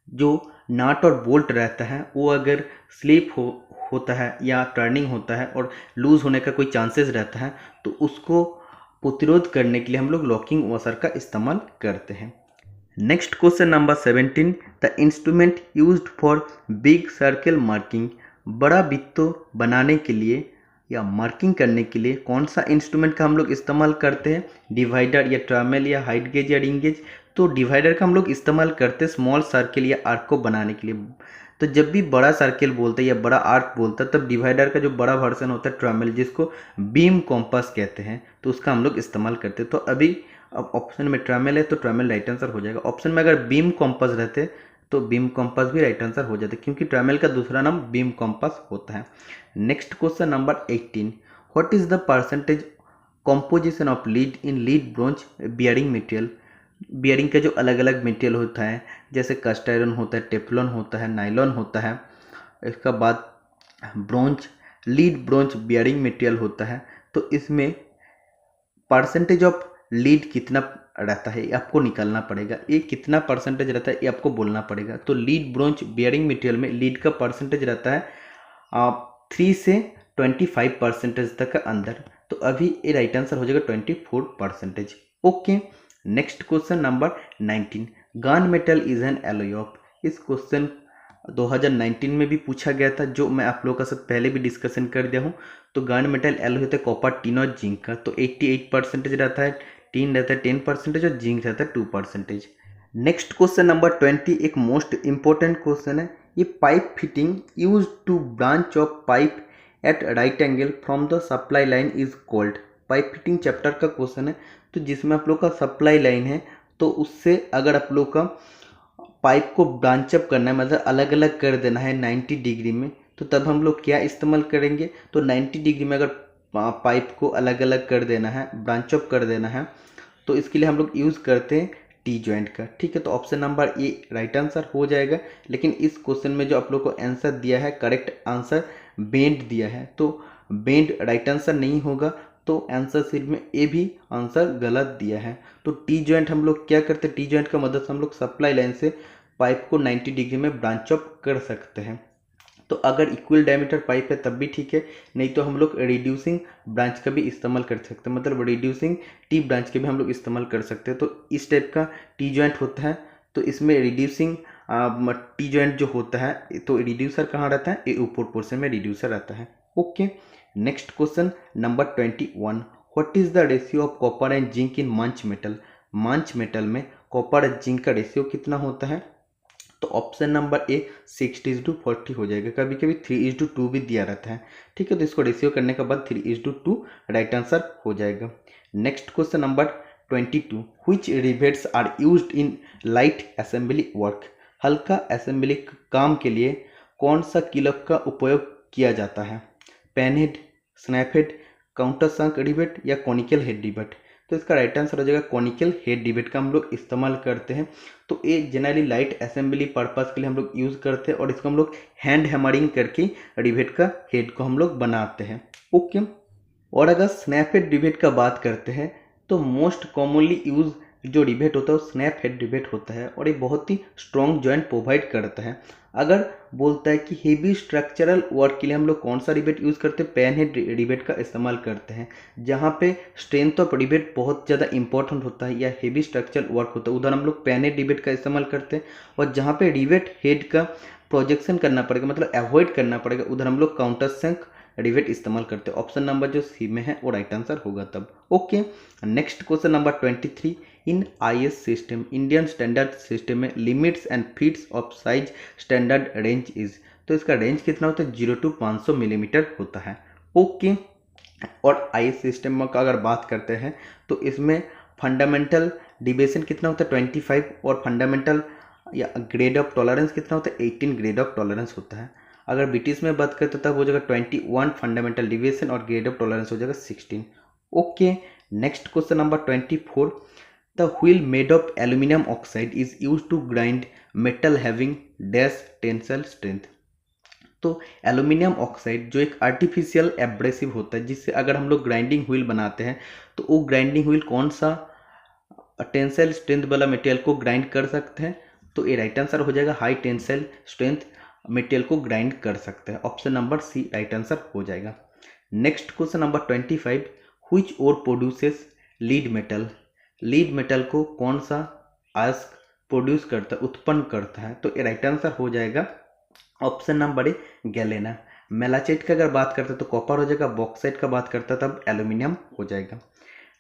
Speaker 1: जो नट और बोल्ट रहता है वो अगर स्लिप होता है या टर्निंग होता है और लूज होने का कोई चांसेस रहता है, तो उसको प्रतिरोध करने के लिए हम लोग लॉकिंग वॉशर का इस्तेमाल करते हैं। Next question number 17, the instrument used for big circle marking, बड़ा वृत्तों बनाने के लिए या मार्किंग करने के लिए कौन सा इंस्ट्रूमेंट का हम लोग इस्तेमाल करते हैं? डिवाइडर या ट्रामेल या हाइट गेज या रिंग गेज? तो डिवाइडर का हम लोग इस्तेमाल करते हैं स्मॉल सर्कल या आर्क को बनाने के लिए। तो जब भी बड़ा सर्कल बोलते हैं या बड़ा आर्क बोलता है तब डिवाइडर का जो बड़ा वर्जन होता है ट्रामेल, जिसको बीम कॉम्पास कहते हैं, तो उसका हम लोग इस्तेमाल करते हैं। तो अभी अब ऑप्शन में ट्रामेल है तो ट्रामेल राइट आंसर हो जाएगा। ऑप्शन में अगर बीम कॉम्पास रहते तो बीम कॉम्पास भी राइट आंसर हो जाता, क्योंकि ट्रामेल का दूसरा नाम बीम कॉम्पास होता है। Next question number 18, what is the percentage composition of lead in lead bronze bearing material? Bearing का जो अलग अलग मटेरियल होता है, जैसे कास्ट आयरन होता है, टेफ्लॉन होता है, नाइलॉन होता है, इसका बाद bronze, lead bronze bearing material होता है। तो इसमें परसेंटेज ऑफ लीड कितना रहता है ये आपको निकालना पड़ेगा। ये कितना परसेंटेज रहता है ये आपको बोलना पड़ेगा। तो लीड ब्रोंज बियरिंग मटेरियल में लीड का परसेंटेज रहता है 3 से 25% तक का अंदर। तो अभी ये राइट आंसर हो जाएगा 24%। Okay, next question number 19, gun metal is an alloy of. इस क्वेश्चन 2019 में भी पूछा गया था, जो मैं आप लोगों के साथ पहले भी डिस्कशन कर दिया हूँ। तो गन मेटल एलॉय होता है कॉपर, टिन और जिंक का। तो 88% रहता है, टिन रहता है 10% और जिंक रहता है 2%। नेक्स्ट क्वेश्चन नंबर 20 एक मोस्ट इंपॉर्टेंट क्वेश्चन है। ये pipe fitting use to branch off pipe at right angle from the supply line is called. Pipe fitting chapter का क्वेश्चन है, तो जिसमें आप लोग का सप्लाई लाइन है, तो उससे अगर आप लोग का पाइप को ब्रांच अप करना है, मतलब अलग अलग कर देना है 90 डिग्री में, तो तब हम लोग क्या इस्तेमाल करेंगे? तो 90 डिग्री में अगर पाइप को अलग अलग कर देना है, ब्रांच अप कर देना है, तो इसके लिए हम लोग यूज़ करते हैं टी जॉइंट का। ठीक है, तो option number A right answer हो जाएगा। लेकिन इस क्वेश्चन में जो आप लोग को आंसर दिया है, करेक्ट आंसर बेंड दिया है, तो बेंड राइट आंसर नहीं होगा। तो आंसर शीट में ए भी आंसर गलत दिया है। तो टी जॉइंट हम लोग क्या करते हैं? टी जॉइंट का मदद से हम लोग सप्लाई लाइन से पाइप को 90 डिग्री में ब्रांच अप कर सकते हैं। तो अगर इक्वल डायमीटर पाइप है तब भी ठीक है, नहीं तो हम लोग रिड्यूसिंग ब्रांच का भी इस्तेमाल कर सकते हैं, मतलब रिड्यूसिंग टी ब्रांच के भी हम लोग इस्तेमाल कर सकते हैं। तो इस टाइप का टी जॉइंट होता है। तो इसमें रिड्यूसिंग टी जॉइंट जो होता है, तो रिड्यूसर कहाँ रहता है? ये ऊपर पोर्शन में रिड्यूसर रहता है। Okay, next question number 21, what is the ratio of copper and zinc in Muntz metal? मंच मेटल में कॉपर और जिंक का रेशियो कितना होता है? तो ऑप्शन नंबर ए 60:40 हो जाएगा। कभी कभी 3:2 भी दिया रहता है। ठीक है, तो इसको रेशियो करने के बाद 3:2 राइट आंसर हो जाएगा। Next question number 22, which rivets are used in light assembly work? हल्का असेंबली काम के लिए कौन सा कीलक का उपयोग किया जाता है? Pan head, snap head, counter sunk rivet या कॉनिकल हेड रिवेट? तो इसका राइट आंसर हो जाएगा कॉनिकल हेड रिवेट का हम लोग इस्तेमाल करते हैं। तो ये जनरली लाइट असेंबली पर्पस के लिए हम लोग यूज़ करते हैं, और इसको हम लोग हैंड हैमरिंग करके रिवेट का हेड को हम लोग बनाते हैं। ओके, और अगर स्नैप हेड रिवेट का बात करते हैं, तो मोस्ट कॉमनली यूज जो रिवेट होता है वो स्नैप हेड रिवेट होता है, और ये बहुत ही स्ट्रॉन्ग जॉइंट प्रोवाइड करता है। अगर बोलता है कि हेवी स्ट्रक्चरल वर्क के लिए हम लोग कौन सा रिवेट यूज़ करते हैं? पेन हेड रिवेट का इस्तेमाल करते हैं। जहाँ पे स्ट्रेंथ ऑफ रिवेट बहुत ज़्यादा इंपॉर्टेंट होता है या हेवी स्ट्रक्चरल वर्क होता है, उधर हम लोग पेन हेड रिवेट का इस्तेमाल करते हैं। और जहाँ पे रिवेट हेड का प्रोजेक्शन करना पड़ेगा, मतलब अवॉइड करना पड़ेगा, उधर हम लोग काउंटर संक रिवेट इस्तेमाल करते हैं। ऑप्शन नंबर जो सी में है वो राइट आंसर होगा तब। Okay, next question number 23, in IS system, Indian standard system में limits and fits of size standard range is? तो इसका रेंज कितना होता है? 0 to 500 मिलीमीटर होता है। ओके, और आईएस सिस्टम का अगर बात करते हैं तो इसमें फंडामेंटल डिविएशन कितना होता है? 25, और फंडामेंटल या ग्रेड ऑफ टॉलरेंस कितना होता है? 18 ग्रेड ऑफ टॉलरेंस होता है। अगर ब्रिटिश में बात करते तब हो जाएगा 21 फंडामेंटल डिविएशन, और ग्रेड ऑफ टॉलरेंस हो जाएगा 16। Okay, next question number 24, the wheel made of aluminium oxide is use to grind metal having dash tensile strength? तो एल्यूमिनियम ऑक्साइड जो एक आर्टिफिशियल एब्रेसिव होता है, जिससे अगर हम लोग ग्राइंडिंग व्हील बनाते हैं, तो वो ग्राइंडिंग व्हील कौन सा टेंसाइल स्ट्रेंथ वाला मटेरियल को ग्राइंड कर सकते हैं? तो ये राइट आंसर हो जाएगा हाई टेंसाइल स्ट्रेंथ मटेरियल को ग्राइंड कर सकते हैं। Option number C right answer हो जाएगा। Next question number 25, which ore produces lead metal? Lead metal को कौन सा अयस्क प्रोड्यूस करता है, उत्पन्न करता है। तो राइट आंसर हो जाएगा ऑप्शन नंबर ए गैलेना। मेलाचाइट का अगर बात करते हैं तो कॉपर हो जाएगा, बॉक्साइट का बात करता है तब एल्यूमिनियम हो जाएगा।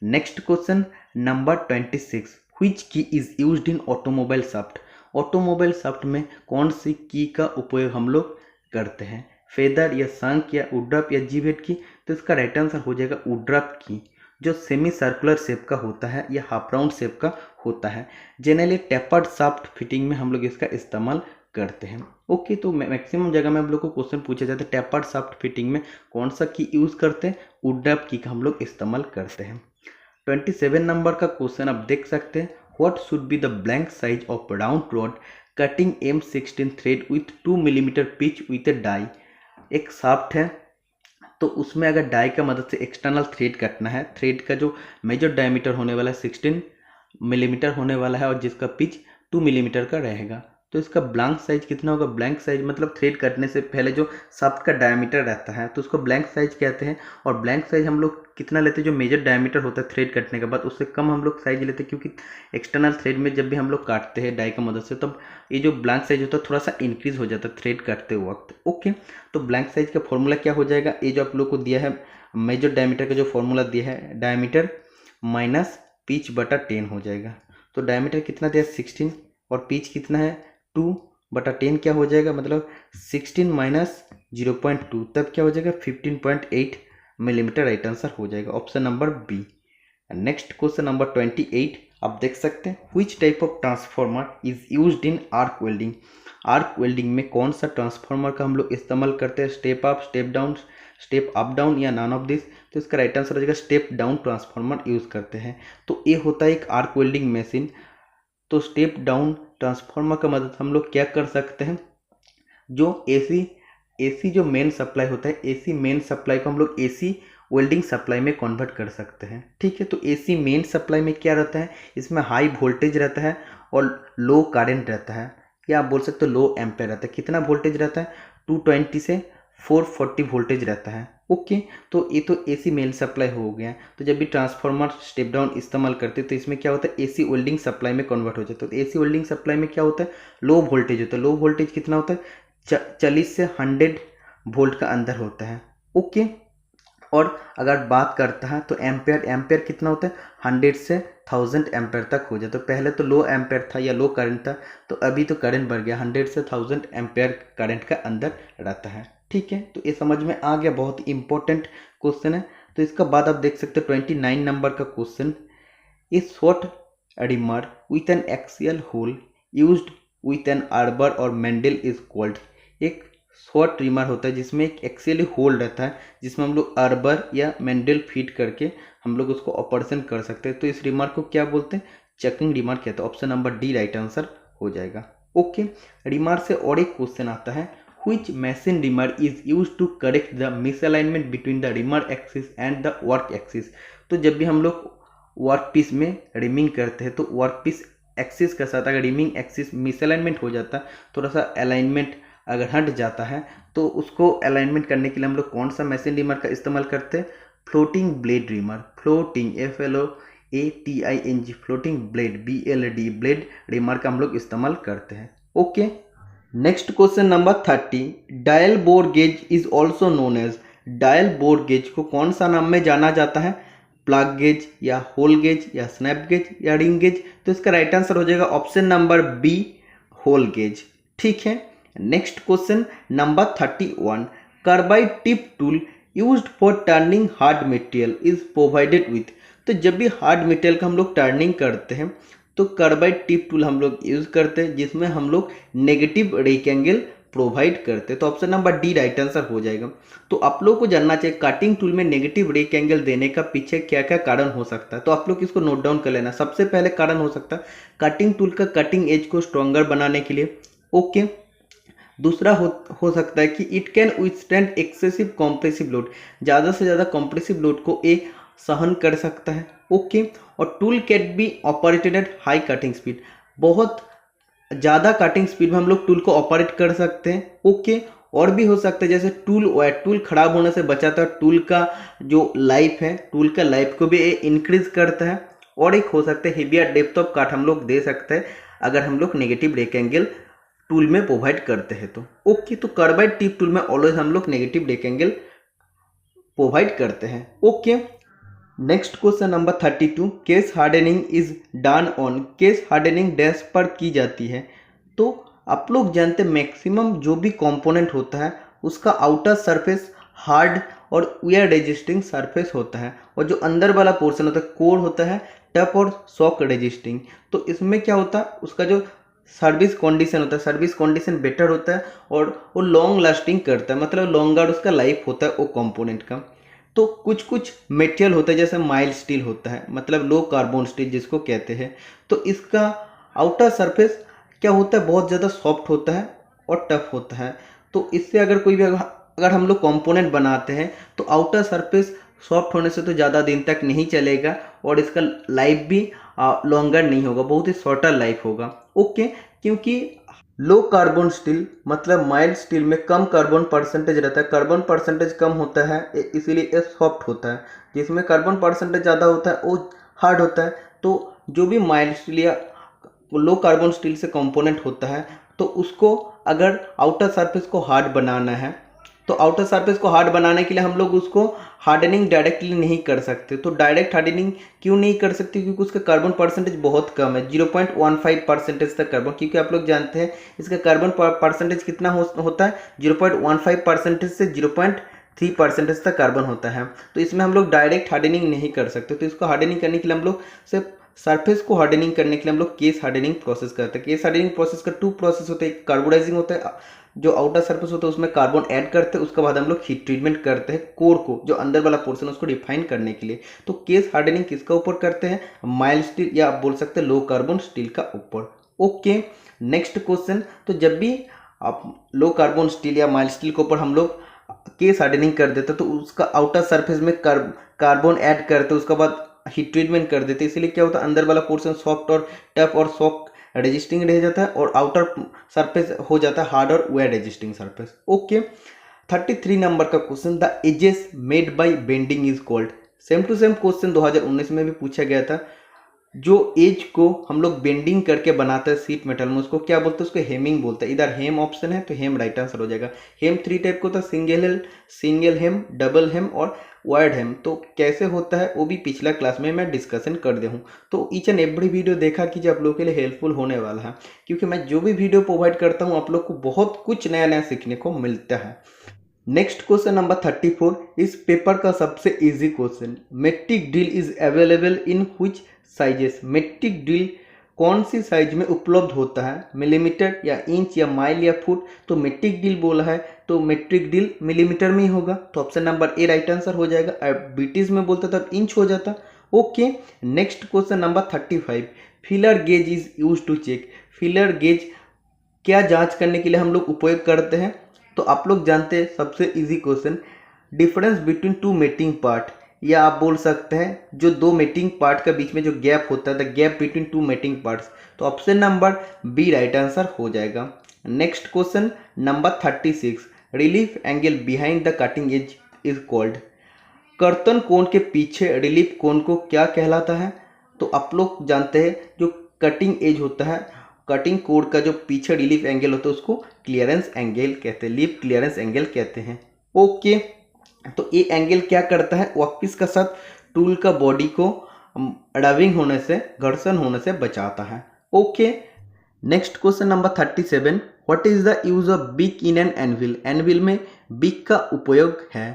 Speaker 1: नेक्स्ट क्वेश्चन नंबर 26, व्हिच की is used in automobile shaft. Automobile shaft में कौन सी की का उपयोग हम लोग करते हैं, फेदर या शंख या वुडरॉप या जीवेट की। तो इसका राइट आंसर हो जाएगा वुडरॉप की, जो सेमी सर्कुलर शेप का होता है या हाफ राउंड शेप का होता है। जनरली टेपर्ड शाफ्ट फिटिंग में हम लोग इसका इस्तेमाल करते हैं। ओके, तो मैक्सिमम जगह में हम लोग को क्वेश्चन पूछे जाते हैं टेपर्ड शाफ्ट फिटिंग में कौन सा की यूज करते हैं, वुडरॉप की का हम लोग इस्तेमाल करते हैं। 27 नंबर का क्वेश्चन आप देख सकते हैं, what should be the blank size of round rod cutting M16 thread with 2 millimetre pitch with a die. एक शाफ्ट है तो उसमें अगर डाई का मदद से एक्सटर्नल थ्रेड कटना है, थ्रेड का जो मेजर डायमीटर होने वाला है 16 मिलीमीटर होने वाला है और जिसका पिच 2 मिलीमीटर का रहेगा, तो इसका ब्लैंक साइज कितना होगा। ब्लैंक साइज मतलब थ्रेड कटने से पहले जो शाफ्ट का डायमीटर रहता है तो उसको ब्लैंक साइज कहते हैं। और ब्लैंक साइज हम लोग कितना लेते हैं, जो मेजर डायमीटर होता है थ्रेड कटने के बाद उससे कम हम लोग साइज लेते हैं, क्योंकि एक्सटर्नल थ्रेड में जब भी हम लोग काटते हैं डाई का मदद से तब ये जो ब्लैंक साइज होता है थोड़ा सा इंक्रीज हो जाता है थ्रेड काटते वक्त। ओके, तो ब्लैंक साइज का फॉर्मूला क्या हो जाएगा, ये जो आप लोग को दिया है मेजर डायमीटर का जो फॉर्मूला दिया है, डायमीटर माइनस पिच बटा 10 हो जाएगा। तो डायमीटर कितना दिया 16 और पिच कितना है 2 बटा 10 क्या हो जाएगा, मतलब 16 माइनस 0.2 तब क्या हो जाएगा 15.8 मिलीमीटर। राइट आंसर हो जाएगा option number B. Next question number 28 आप देख सकते हैं, which type of transformer is used in arc welding. Arc welding में कौन सा ट्रांसफार्मर का हम लोग इस्तेमाल करते हैं, step up, step down, step up down या नॉन ऑफ दिस। तो इसका राइट आंसर हो जाएगा स्टेप डाउन ट्रांसफार्मर यूज करते हैं। तो ये होता है एक आर्क वेल्डिंग मशीन। तो स्टेप डाउन ट्रांसफार्मर का मदद हम लोग क्या कर सकते हैं, जो एसी जो मेन सप्लाई होता है, एसी मेन सप्लाई को हम लोग एसी वेल्डिंग सप्लाई में कन्वर्ट कर सकते हैं। ठीक है, तो एसी मेन सप्लाई में क्या रहता है, इसमें हाई वोल्टेज रहता है और लो करंट रहता है, या आप बोल सकते हो लो एम्पेयर रहता है। कितना वोल्टेज रहता है 220 से 440 वोल्टेज रहता है। ओके, तो ये तो एसी मेन सप्लाई हो गया। तो जब भी ट्रांसफार्मर स्टेप डाउन इस्तेमाल करते हैं तो इसमें क्या होता है एसी वेल्डिंग सप्लाई में कन्वर्ट हो जाता है। तो एसी वेल्डिंग सप्लाई में क्या होता है लो वोल्टेज होता है। लो वोल्टेज कितना होता है 40 से 100 वोल्ट का अंदर होता है। ओके, और अगर बात करता है तो एम्पेयर कितना होता है 100 से 1000 एम्पेयर तक हो जाए। तो पहले तो लो एम्पेयर था या लो करंट था, तो अभी तो करंट बढ़ गया 100 से 1000 एम्पेयर करंट का अंदर रहता है। ठीक है, तो ये समझ में आ गया, बहुत ही इंपॉर्टेंट क्वेश्चन है। तो इसका बाद आप देख सकते हो 29 नंबर का question, a short reamer with an axial hole used with an arbor or mandrel is called. एक शॉर्ट रिमर होता है जिसमें एक एक्सियल होल रहता है, जिसमें हम लोग आर्बर या मैंडल फीड करके हम लोग उसको ऑपरेशन कर सकते हैं। तो इस रिमर को क्या बोलते हैं, चकिंग रिमर कहते हैं। Option number D right answer हो जाएगा। ओके, रिमर से और एक क्वेश्चन आता है, which machine reamer is used to correct the misalignment between the reamer axis and the work axis। तो जब भी हम लोग वर्क पीस में रिमिंग करते हैं तो वर्क पीस एक्सिस के साथ अगर रिमिंग एक्सिस मिसअलाइनमेंट हो जाता है, थोड़ा सा अलाइनमेंट अगर हट जाता है, तो उसको अलाइनमेंट करने के लिए हम लोग कौन सा मशीन रिमर का इस्तेमाल करते हैं, floating blade reamer. Floating FLOATING floating blade BLD blade reamer का हम लोग इस्तेमाल करते हैं। Okay, next question number 30, dial bore gauge is also known as. Dial bore gauge को कौन सा नाम में जाना जाता है, प्लग गेज या होल गेज या स्नैप गेज या रिंग गेज। तो इसका राइट आंसर हो जाएगा option number B hole gauge. ठीक है, next question number 31, carbide tip tool used for turning hard material is provided with. तो जब भी हार्ड मटेरियल का हम लोग टर्निंग करते हैं तो कार्बाइड टिप टूल हम लोग यूज करते हैं, जिसमें हम लोग नेगेटिव रेक्टेंगल प्रोवाइड करते हैं। तो option number D right answer हो जाएगा। तो आप लोग को जानना चाहिए कटिंग टूल में नेगेटिव रेक्टेंगल देने का पीछे क्या क्या कारण हो सकता है। तो आप लोग इसको नोट डाउन कर लेना। सबसे पहले कारण हो सकता है कटिंग टूल का कटिंग एज को स्ट्रॉन्गर बनाने के लिए। ओके, दूसरा हो सकता है कि it can withstand excessive compressive load, ज़्यादा से ज़्यादा कॉम्प्रेसिव लोड को ये सहन कर सकता है। ओके, और tool can be operated at high cutting speed, बहुत ज़्यादा कटिंग स्पीड में हम लोग टूल को ऑपरेट कर सकते हैं। ओके, और भी हो सकता है जैसे टूल खराब होने से बचाता है, टूल का जो लाइफ है, टूल का लाइफ को भी इंक्रीज करता है। और एक हो सकता है हेवियर डेप्थ ऑफ कट हम लोग दे सकते हैं अगर हम लोग नेगेटिव रेक्टेंगल टूल में प्रोवाइड करते हैं तो। ओके, तो कार्बाइड टिप टूल में ऑलवेज हम लोग नेगेटिव रेक्टेंगल प्रोवाइड करते हैं। Okay, next question number 32, case hardening is done on, case hardening dash पर की जाती है। तो आप लोग जानते हैं मैक्सिमम जो भी कंपोनेंट होता है उसका आउटर सरफेस हार्ड और वेयर रेजिस्टिंग सरफेस होता है, और जो अंदर वाला पोर्शन होता है कोर होता है टफ और शॉक रेजिस्टिंग। तो इसमें क्या होता है, उसका जो सर्विस कंडीशन होता है, सर्विस कंडीशन बेटर होता है और वो लॉन्ग लास्टिंग करता है, मतलब लॉन्गर उसका लाइफ होता है वो कंपोनेंट का। तो कुछ कुछ मटेरियल होता है जैसे माइल्ड स्टील होता है, मतलब लो कार्बन स्टील जिसको कहते हैं। तो इसका आउटर सरफेस क्या होता है, बहुत ज़्यादा सॉफ्ट होता है और टफ होता है। तो इससे अगर कोई भी अगर हम लोग कंपोनेंट बनाते हैं तो आउटर सरफेस सॉफ्ट होने से तो ज़्यादा दिन तक नहीं चलेगा और इसका लाइफ भी लॉन्गर नहीं होगा, बहुत ही शॉर्टर लाइफ होगा। ओके, क्योंकि लो कार्बन स्टील मतलब माइल्ड स्टील में कम कार्बन परसेंटेज रहता है, कार्बन परसेंटेज कम होता है इसीलिए ये सॉफ्ट होता है। जिसमें कार्बन परसेंटेज ज़्यादा होता है वो हार्ड होता है। तो जो भी माइल्ड स्टील या लो कार्बन स्टील से कंपोनेंट होता है तो उसको अगर आउटर सरफेस को हार्ड बनाना है तो आउटर सरफेस को हार्ड बनाने के लिए हम लोग उसको हार्डनिंग डायरेक्टली नहीं कर सकते। तो डायरेक्ट हार्डनिंग क्यों नहीं कर सकते, क्योंकि उसका कार्बन परसेंटेज बहुत कम है, 0.15% तक कार्बन। क्योंकि आप लोग जानते हैं इसका कार्बन परसेंटेज कितना होता है, 0.15% से 0.3% तक कार्बन होता है। तो इसमें हम लोग डायरेक्ट हार्डनिंग नहीं कर सकते। तो इसको हार्डनिंग करने के लिए हम लोग सिर्फ सरफेस को हार्डनिंग करने के लिए हम लोग केस हार्डनिंग प्रोसेस करते हैं। केस हार्डनिंग प्रोसेस का 2 प्रोसेस होते हैं, एक कार्बोनाइजिंग होता है, जो आउटर सरफेस होता है उसमें कार्बन ऐड करते हैं, उसके बाद हम लोग हीट ट्रीटमेंट करते हैं कोर को, जो अंदर वाला पोर्शन है उसको डिफाइन करने के लिए। तो केस हार्डनिंग किसका ऊपर करते हैं, माइल्ड स्टील या आप बोल सकते हैं लो कार्बन स्टील का ऊपर। ओके, नेक्स्ट क्वेश्चन, तो जब भी आप लो कार्बन स्टील या माइल्ड स्टील के ऊपर हम लोग केस हार्डनिंग कर देते तो उसका आउटर सरफेस में कार्बन ऐड करते, उसके बाद हीट ट्रीटमेंट कर देते, इसीलिए क्या होता है अंदर वाला पोर्शन सॉफ्ट और टफ और शॉक रेजिस्टिंग रह जाता है और आउटर सरफेस हो जाता है हार्ड और वेयर रेजिस्टिंग सरफेस। ओके, 33 नंबर का question, the edges made by bending is called. Same to same question 2019 में भी पूछा गया था। जो एज को हम लोग बेंडिंग करके बनाते हैं शीट मेटल में उसको क्या बोलते हैं, उसको हेमिंग बोलते हैं। इधर हेम ऑप्शन है तो हेम राइट आंसर हो जाएगा। हेम 3 टाइप का होता है, सिंगल हेम, डबल हेम और वाइड हेम। तो कैसे होता है वो भी पिछला क्लास में मैं डिस्कशन कर दिया हूँ। तो ईच एंड एवरी वीडियो देखा कीजिए, आप लोगों के लिए हेल्पफुल होने वाला है, क्योंकि मैं जो भी वीडियो प्रोवाइड करता हूँ आप लोग को बहुत कुछ नया नया सीखने को मिलता है। नेक्स्ट क्वेश्चन नंबर 34, इस पेपर का सबसे easy question, metric drill is available in which sizes. Metric drill कौन सी साइज में उपलब्ध होता है, मिलीमीटर या इंच या माइल या फुट। तो मेट्रिक ड्रिल बोला है तो मेट्रिक ड्रिल मिलीमीटर में ही होगा, तो option number A right answer हो जाएगा। बीटीज में बोलता तब इंच हो जाता। Okay, next question number 35, feeler gauge is use to check. Feeler gauge क्या जांच करने के लिए हम लोग उपयोग करते हैं। तो आप लोग जानते हैं सबसे easy question, difference between 2 mating part, या आप बोल सकते हैं जो 2 मेटिंग पार्ट के बीच में जो गैप होता है, the gap between 2 mating parts. तो option number B right answer हो जाएगा। Next question number 36, relief angle behind the cutting edge is called. कर्तन कोण के पीछे रिलीफ कोण को क्या कहलाता है। तो आप लोग जानते हैं जो कटिंग एज होता है, कटिंग कोड का जो पीछे रिलीफ एंगल होता है उसको क्लियरेंस एंगल कहते हैं, लीफ क्लियरेंस एंगल कहते हैं। ओके, तो ये एंगल क्या करता है, वर्कपीस का साथ टूल का बॉडी को रबिंग होने से, घर्षण होने से बचाता है। Okay, next question number 37, what is the use of बिक इन एन एनविल। एनविल में बिक का उपयोग है।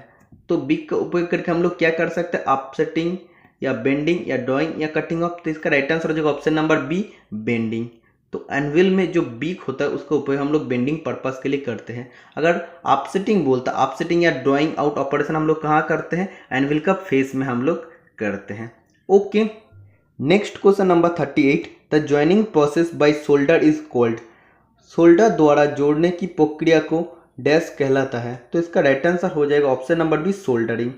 Speaker 1: तो बिक का उपयोग करके हम लोग क्या कर सकते हैं, ऑफसेटिंग या बेंडिंग या ड्राइंग या कटिंग ऑफ। तो इसका राइट आंसर हो जाएगा ऑप्शन नंबर बी, बेंडिंग। तो एनविल में जो बीक होता है उसका उपयोग हम लोग बेंडिंग पर्पस के लिए करते हैं। अगर ऑफसेटिंग बोलता, ऑफसेटिंग या ड्राइंग आउट ऑपरेशन हम लोग कहाँ करते हैं, एनविल का फेस में हम लोग करते हैं। Okay, next question number 38, the joining process by solder is called. Solder द्वारा जोड़ने की प्रक्रिया को डैश कहलाता है। तो इसका राइट आंसर हो जाएगा ऑप्शन नंबर बी, सोल्डरिंग।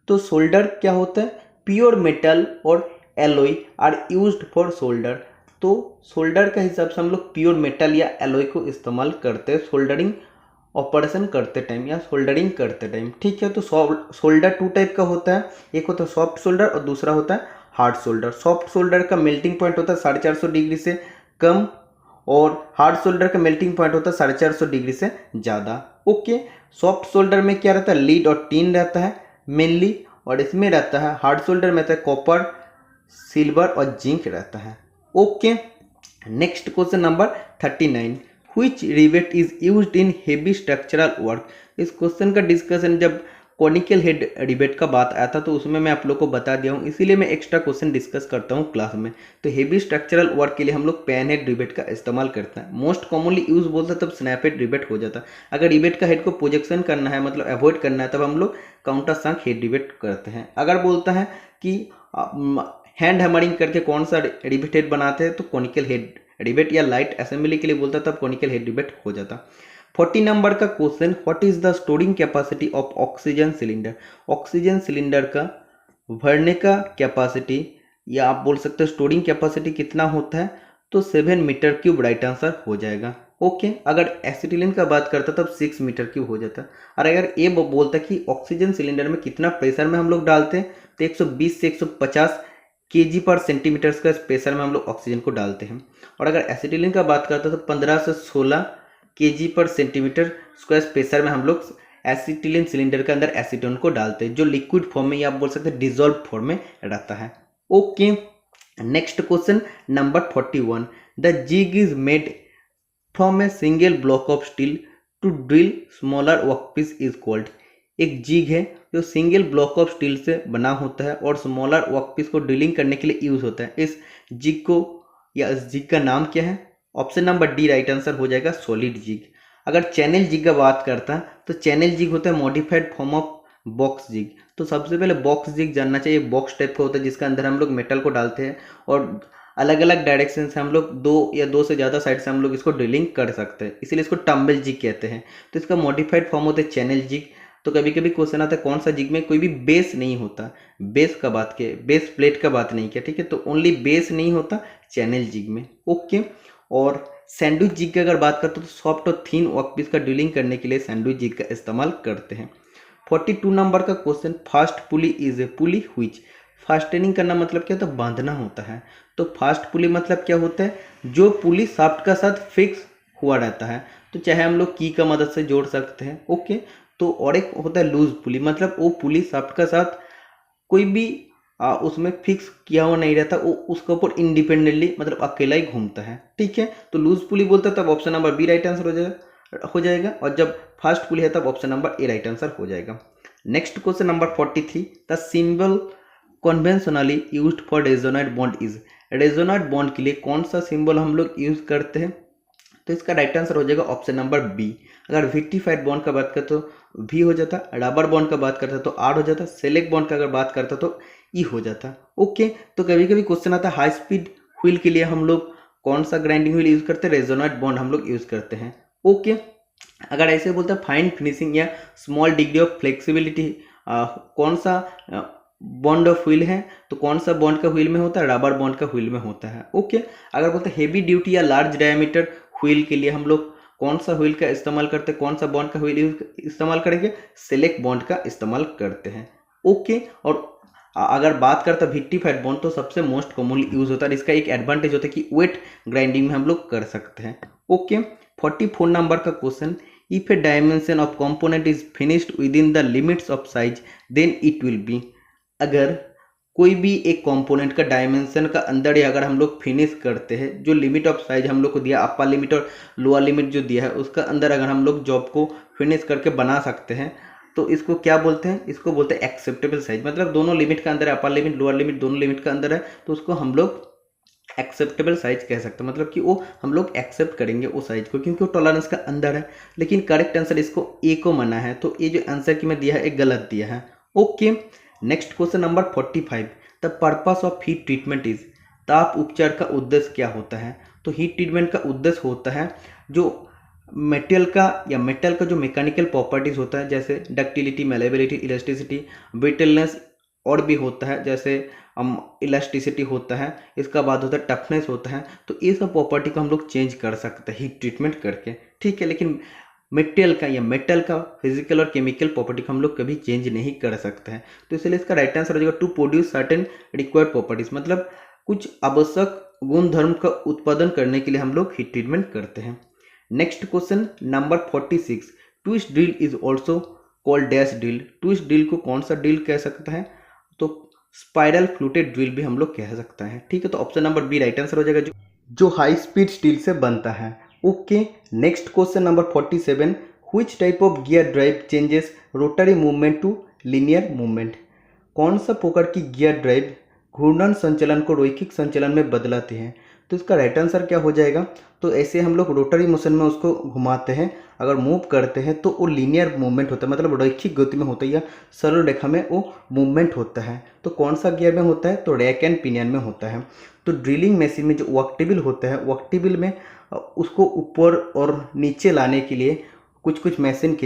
Speaker 1: तो सोल्डर क्या होता है, प्योर मेटल और alloy are used for solder. तो सोल्डर का हिसाब से हम लोग प्योर मेटल या एलॉय को इस्तेमाल करते हैं सोल्डरिंग ऑपरेशन करते टाइम या सोल्डरिंग करते टाइम। ठीक है, तो सोल्डर 2 टाइप का होता है, एक होता है सॉफ्ट सोल्डर और दूसरा होता है हार्ड सोल्डर। सॉफ्ट सोल्डर का मेल्टिंग पॉइंट होता है 450 डिग्री से कम और हार्ड सोल्डर का मेल्टिंग पॉइंट होता है 450 डिग्री से ज़्यादा। ओके, सॉफ्ट सोल्डर में क्या रहता है, लीड और टीन रहता है मेनली, और इसमें रहता है हार्ड सोल्डर में रहता है कॉपर, सिल्वर और जिंक रहता है। Okay, next question number 39, which rivet is used in heavy structural work. इस क्वेश्चन का डिस्कशन जब कॉनिकल हेड रिवेट का बात आया था तो उसमें मैं आप लोग को बता दिया हूँ, इसीलिए मैं एक्स्ट्रा क्वेश्चन डिस्कस करता हूँ क्लास में। तो हेवी स्ट्रक्चरल वर्क के लिए हम लोग पैन हेड रिवेट का इस्तेमाल करते हैं। मोस्ट कॉमनली यूज बोलते हैं तब स्नैप हेड रिवेट हो जाता है। अगर रिवेट का हेड को प्रोजेक्शन करना है, मतलब अवॉइड करना है, तब हम लोग काउंटर संक हेड रिवेट करते हैं। अगर बोलता है कि हैंड हैमरिंग करके कौन सा रिवेट हेड बनाते हैं, तो कॉनिकल हेड रिवेट या लाइट असेंबली के लिए बोलता है तब कॉनिकल हेड रिवेट हो जाता। 40 नंबर का question, what is the storing capacity of oxygen cylinder. Oxygen cylinder का भरने का कैपेसिटी या आप बोल सकते हो स्टोरिंग कैपेसिटी कितना होता है, तो 7 मीटर क्यूब राइट आंसर हो जाएगा। ओके, अगर एसिटिलीन का बात करता तब 6 मीटर क्यूब हो जाता। और अगर ये बोलता कि ऑक्सीजन सिलेंडर में कितना प्रेशर में हम लोग डालते हैं, तो 120 से 150 kg पर सेंटीमीटर का प्रेशर में हम लोग ऑक्सीजन को डालते हैं। और अगर एसिटिलीन का बात करते हैं तो 15 से 16 kg पर सेंटीमीटर स्क्वायर प्रेशर में हम लोग एसिटिलीन सिलेंडर के अंदर एसीटोन को डालते हैं, जो लिक्विड फॉर्म में या आप बोल सकते हैं डिजोल्व फॉर्म में रहता है। Okay, next question number 41, the jig is made from a single block of steel to drill smaller workpiece is called. एक जिग है जो सिंगल ब्लॉक ऑफ स्टील से बना होता है और स्मॉलर वर्कपीस को ड्रिलिंग करने के लिए यूज होता है। इस जिग को या इस जिग का नाम क्या है? Option number D right answer हो जाएगा, सॉलिड जिग। अगर चैनल जिग का बात करता है तो चैनल जिग होता है modified form of box jig. तो सबसे पहले बॉक्स जिग जानना चाहिए। बॉक्स टाइप का होता है जिसके अंदर हम लोग मेटल को डालते हैं और अलग अलग डायरेक्शन से हम लोग दो या दो से ज़्यादा साइड से हम लोग इसको ड्रिलिंग कर सकते हैं, इसीलिए इसको टम्बल जिग कहते हैं। तो इसका मॉडिफाइड फॉर्म होता है चैनल जिग। तो कभी कभी क्वेश्चन आता है कौन सा जिग में कोई भी बेस नहीं होता, बेस का बात किया, बेस प्लेट का बात नहीं किया, ठीक है। तो ओनली बेस नहीं होता चैनल जिग में। ओके, और सैंडविच जिग की अगर बात करते हो तो सॉफ्ट और थीन वर्कपीस का ड्रिलिंग करने के लिए सैंडविच जिग का इस्तेमाल करते हैं। 42 नंबर का question, fast pulley is a pulley which. Fastening करना मतलब क्या होता है? बांधना होता है। तो फास्ट पुली मतलब क्या होता है? जो पुली शाफ्ट का साथ फिक्स हुआ रहता है, तो चाहे हम लोग की का मदद से जोड़ सकते हैं। ओके, तो और एक होता है लूज पुली, मतलब वो पुली शाफ्ट का साथ कोई भी उसमें फिक्स किया हुआ नहीं रहता, वो उसके ऊपर इंडिपेंडेंटली मतलब अकेला ही घूमता है, ठीक है। तो लूज पुली बोलता है तब option number B right answer हो जाएगा, और जब फास्ट पुली है तब option number A right answer हो जाएगा। Next question number 43, the symbol conventionally used for resonate bond is. Resonate bond के लिए कौन सा सिंबल हम लोग यूज करते हैं? तो इसका राइट आंसर हो जाएगा ऑप्शन नंबर बी। अगर विक्टिफाइड बॉन्ड का बात करते तो वी हो जाता, रबर बॉन्ड का बात करता तो आर हो जाता, सेलेक्ट बॉन्ड का अगर बात करता तो ई हो जाता। ओके, तो कभी कभी क्वेश्चन आता है हाई स्पीड व्हील के लिए हम लोग कौन सा ग्राइंडिंग व्हील यूज करते हैं? रेजोनेट बॉन्ड हम लोग यूज करते हैं। ओके, अगर ऐसे बोलते हैं फाइन फिनिशिंग या स्मॉल डिग्री ऑफ फ्लेक्सिबिलिटी कौन सा बॉन्ड ऑफ व्हील है, तो कौन सा बॉन्ड का व्हील में होता है? रबर बॉन्ड का व्हील में होता है। ओके, अगर बोलते हैं हेवी ड्यूटी या लार्ज डायमीटर व्हील के लिए हम लोग कौन सा व्हील का इस्तेमाल करते हैं, कौन सा बॉन्ड का व्हील इस्तेमाल करेंगे? सेलेक्ट बॉन्ड का इस्तेमाल करते हैं। ओके, और अगर बात करते हैं विक्टिफाइड बॉन्ड तो सबसे मोस्ट कॉमनली यूज होता है। इसका एक एडवांटेज होता है कि वेट ग्राइंडिंग में हम लोग कर सकते हैं। ओके, 44 नंबर का question, if a dimension of component is finished within the limits of size then it will be. अगर कोई भी एक कंपोनेंट का डायमेंशन का अंदर ही अगर हम लोग फिनिश करते हैं, जो लिमिट ऑफ साइज हम लोग को दिया, अपर लिमिट और लोअर लिमिट जो दिया है उसका अंदर अगर हम लोग जॉब को फिनिश करके बना सकते हैं, तो इसको क्या बोलते हैं? इसको बोलते हैं एक्सेप्टेबल साइज। मतलब दोनों लिमिट का अंदर है, अपर लिमिट लोअर लिमिट दोनों लिमिट का अंदर है, तो उसको हम लोग एक्सेप्टेबल साइज कह सकते हैं। मतलब कि वो हम लोग एक्सेप्ट करेंगे वो साइज को, क्योंकि वो टॉलरेंस का अंदर है। लेकिन करेक्ट आंसर इसको ए को मना है, तो ये जो आंसर की मैं दिया है एक गलत दिया है। Okay, next question number 45, the purpose of heat treatment is. ताप उपचार का उद्देश्य क्या होता है? तो हीट ट्रीटमेंट का उद्देश्य होता है जो मेटल का जो मैकेनिकल प्रॉपर्टीज होता है, जैसे डक्टिलिटी, मैलेबिलिटी, इलास्टिसिटी, ब्रिटलनेस और भी होता है, जैसे इलास्टिसिटी होता है, इसका बाद होता है टफनेस होता है। तो ये सब प्रॉपर्टी को हम लोग चेंज कर सकते हैं हीट ट्रीटमेंट करके, ठीक है। लेकिन मेटल का फिजिकल और केमिकल प्रॉपर्टी को हम लोग कभी चेंज नहीं कर सकते हैं। तो इसलिए इसका राइट आंसर हो जाएगा to produce certain required properties. मतलब कुछ आवश्यक गुणधर्म का उत्पादन करने के लिए हम लोग हीट ट्रीटमेंट करते हैं। Next question number 46, twist drill is also called dash drill. Twist drill को कौन सा ड्रिल कह सकता है, तो स्पाइरल फ्लूटेड ड्रिल भी हम लोग कह सकते हैं। ठीक है, तो option number B right answer हो जाएगा, जो हाई स्पीड स्टील से बनता है। Okay, next question number 47, which type of gear drive changes rotary movement to linear movement. कौन सा प्रकार की गियर ड्राइव घूर्णन संचलन को रैखिक संचलन में बदलाते हैं, तो इसका राइट आंसर क्या हो जाएगा, तो ऐसे हम लोग रोटरी मोशन में उसको घुमाते हैं, अगर मूव करते हैं तो वो लीनियर मूवमेंट होता है, मतलब रैखिक गति में होता है या सरल रेखा में वो मूवमेंट होता है। तो कौन सा गियर में होता है, तो रैक एंड पिनियन में होता है। तो ड्रिलिंग मशीन में जो वर्कटेबल होता है, वर्कटेबल में उसको ऊपर और नीचे लाने के लिए कुछ मशीन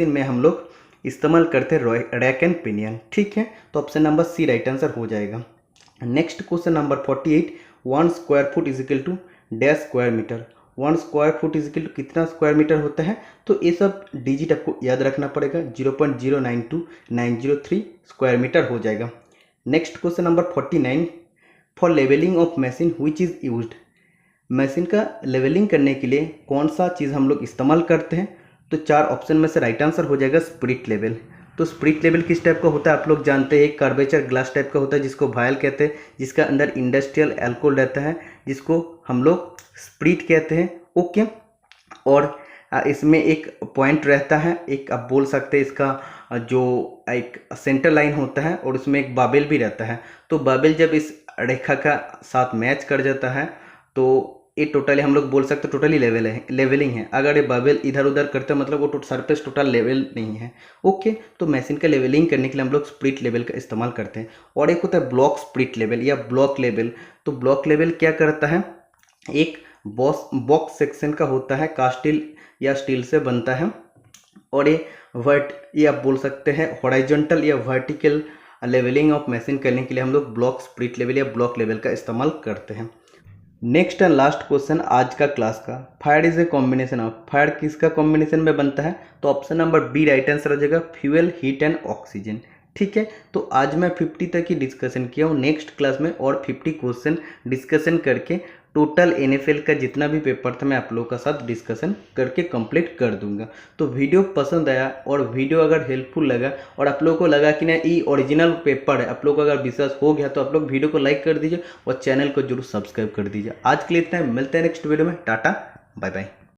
Speaker 1: में हम लोग इस्तेमाल करते हैं रैक एंड पिनियन। ठीक है, तो option number C right answer हो जाएगा। Next question number 48, 1 square foot is equal to dash square metre. 1 square foot is equal to कितना स्क्वायर मीटर होता है, तो ये सब डिजिट आपको याद रखना पड़ेगा, 0.092903 स्क्वायर मीटर हो जाएगा। Next question number 49, for levelling of machine which is used. Machine का लेवलिंग करने के लिए कौन सा चीज़ हम लोग इस्तेमाल करते हैं, तो 4 ऑप्शन में से राइट आंसर हो जाएगा स्पिरिट लेवल। तो स्पिरिट लेवल किस टाइप का होता है आप लोग जानते हैं, एक कर्वेचर ग्लास टाइप का होता है जिसको वायल कहते हैं, जिसका अंदर इंडस्ट्रियल अल्कोहल रहता है जिसको हम लोग स्पिरिट कहते हैं। ओके, और इसमें एक पॉइंट रहता है, एक आप बोल सकते हैं इसका जो एक सेंटर लाइन होता है और उसमें एक बाबेल भी रहता है। तो बाबेल जब इस रेखा का साथ मैच कर जाता है तो ये टोटली हम लोग बोल सकते हैं टोटली लेवलिंग है। अगर ये बाबेल इधर उधर करते हैं मतलब वो सरफेस टोटल लेवल नहीं है। ओके, तो मशीन का लेवलिंग करने के लिए हम लोग स्प्लिट लेवल का इस्तेमाल करते हैं। और एक होता है ब्लॉक स्प्लिट लेवल या ब्लॉक लेवल। तो ब्लॉक लेवल क्या करता है, एक बॉक्स सेक्शन का होता है, कास्टिल या स्टील से बनता है, और ये आप बोल सकते हैं हॉरिजॉन्टल या वर्टिकल लेवलिंग ऑफ मशीन करने के लिए हम लोग ब्लॉक स्प्लिट लेवल या ब्लॉक लेवल का इस्तेमाल करते हैं। नेक्स्ट एंड लास्ट क्वेश्चन आज का क्लास का, fire is a combination of. Fire किसका कॉम्बिनेशन में बनता है, तो option number B right answer हो जाएगा, फ्यूल, हीट एंड ऑक्सीजन। ठीक है, तो आज मैं 50 तक ही डिस्कशन किया हूँ। नेक्स्ट क्लास में और 50 क्वेश्चन डिस्कशन करके टोटल NFL का जितना भी पेपर था मैं आप लोगों का साथ डिस्कशन करके कंप्लीट कर दूंगा। तो वीडियो पसंद आया और वीडियो अगर हेल्पफुल लगा और आप लोगों को लगा कि ना ये ओरिजिनल पेपर है, आप लोगों को अगर विश्वास हो गया तो आप लोग वीडियो को लाइक कर दीजिए और चैनल को जरूर सब्सक्राइब कर दीजिए। आज के लिए इतना, मिलते हैं नेक्स्ट वीडियो में। Tata, bye bye.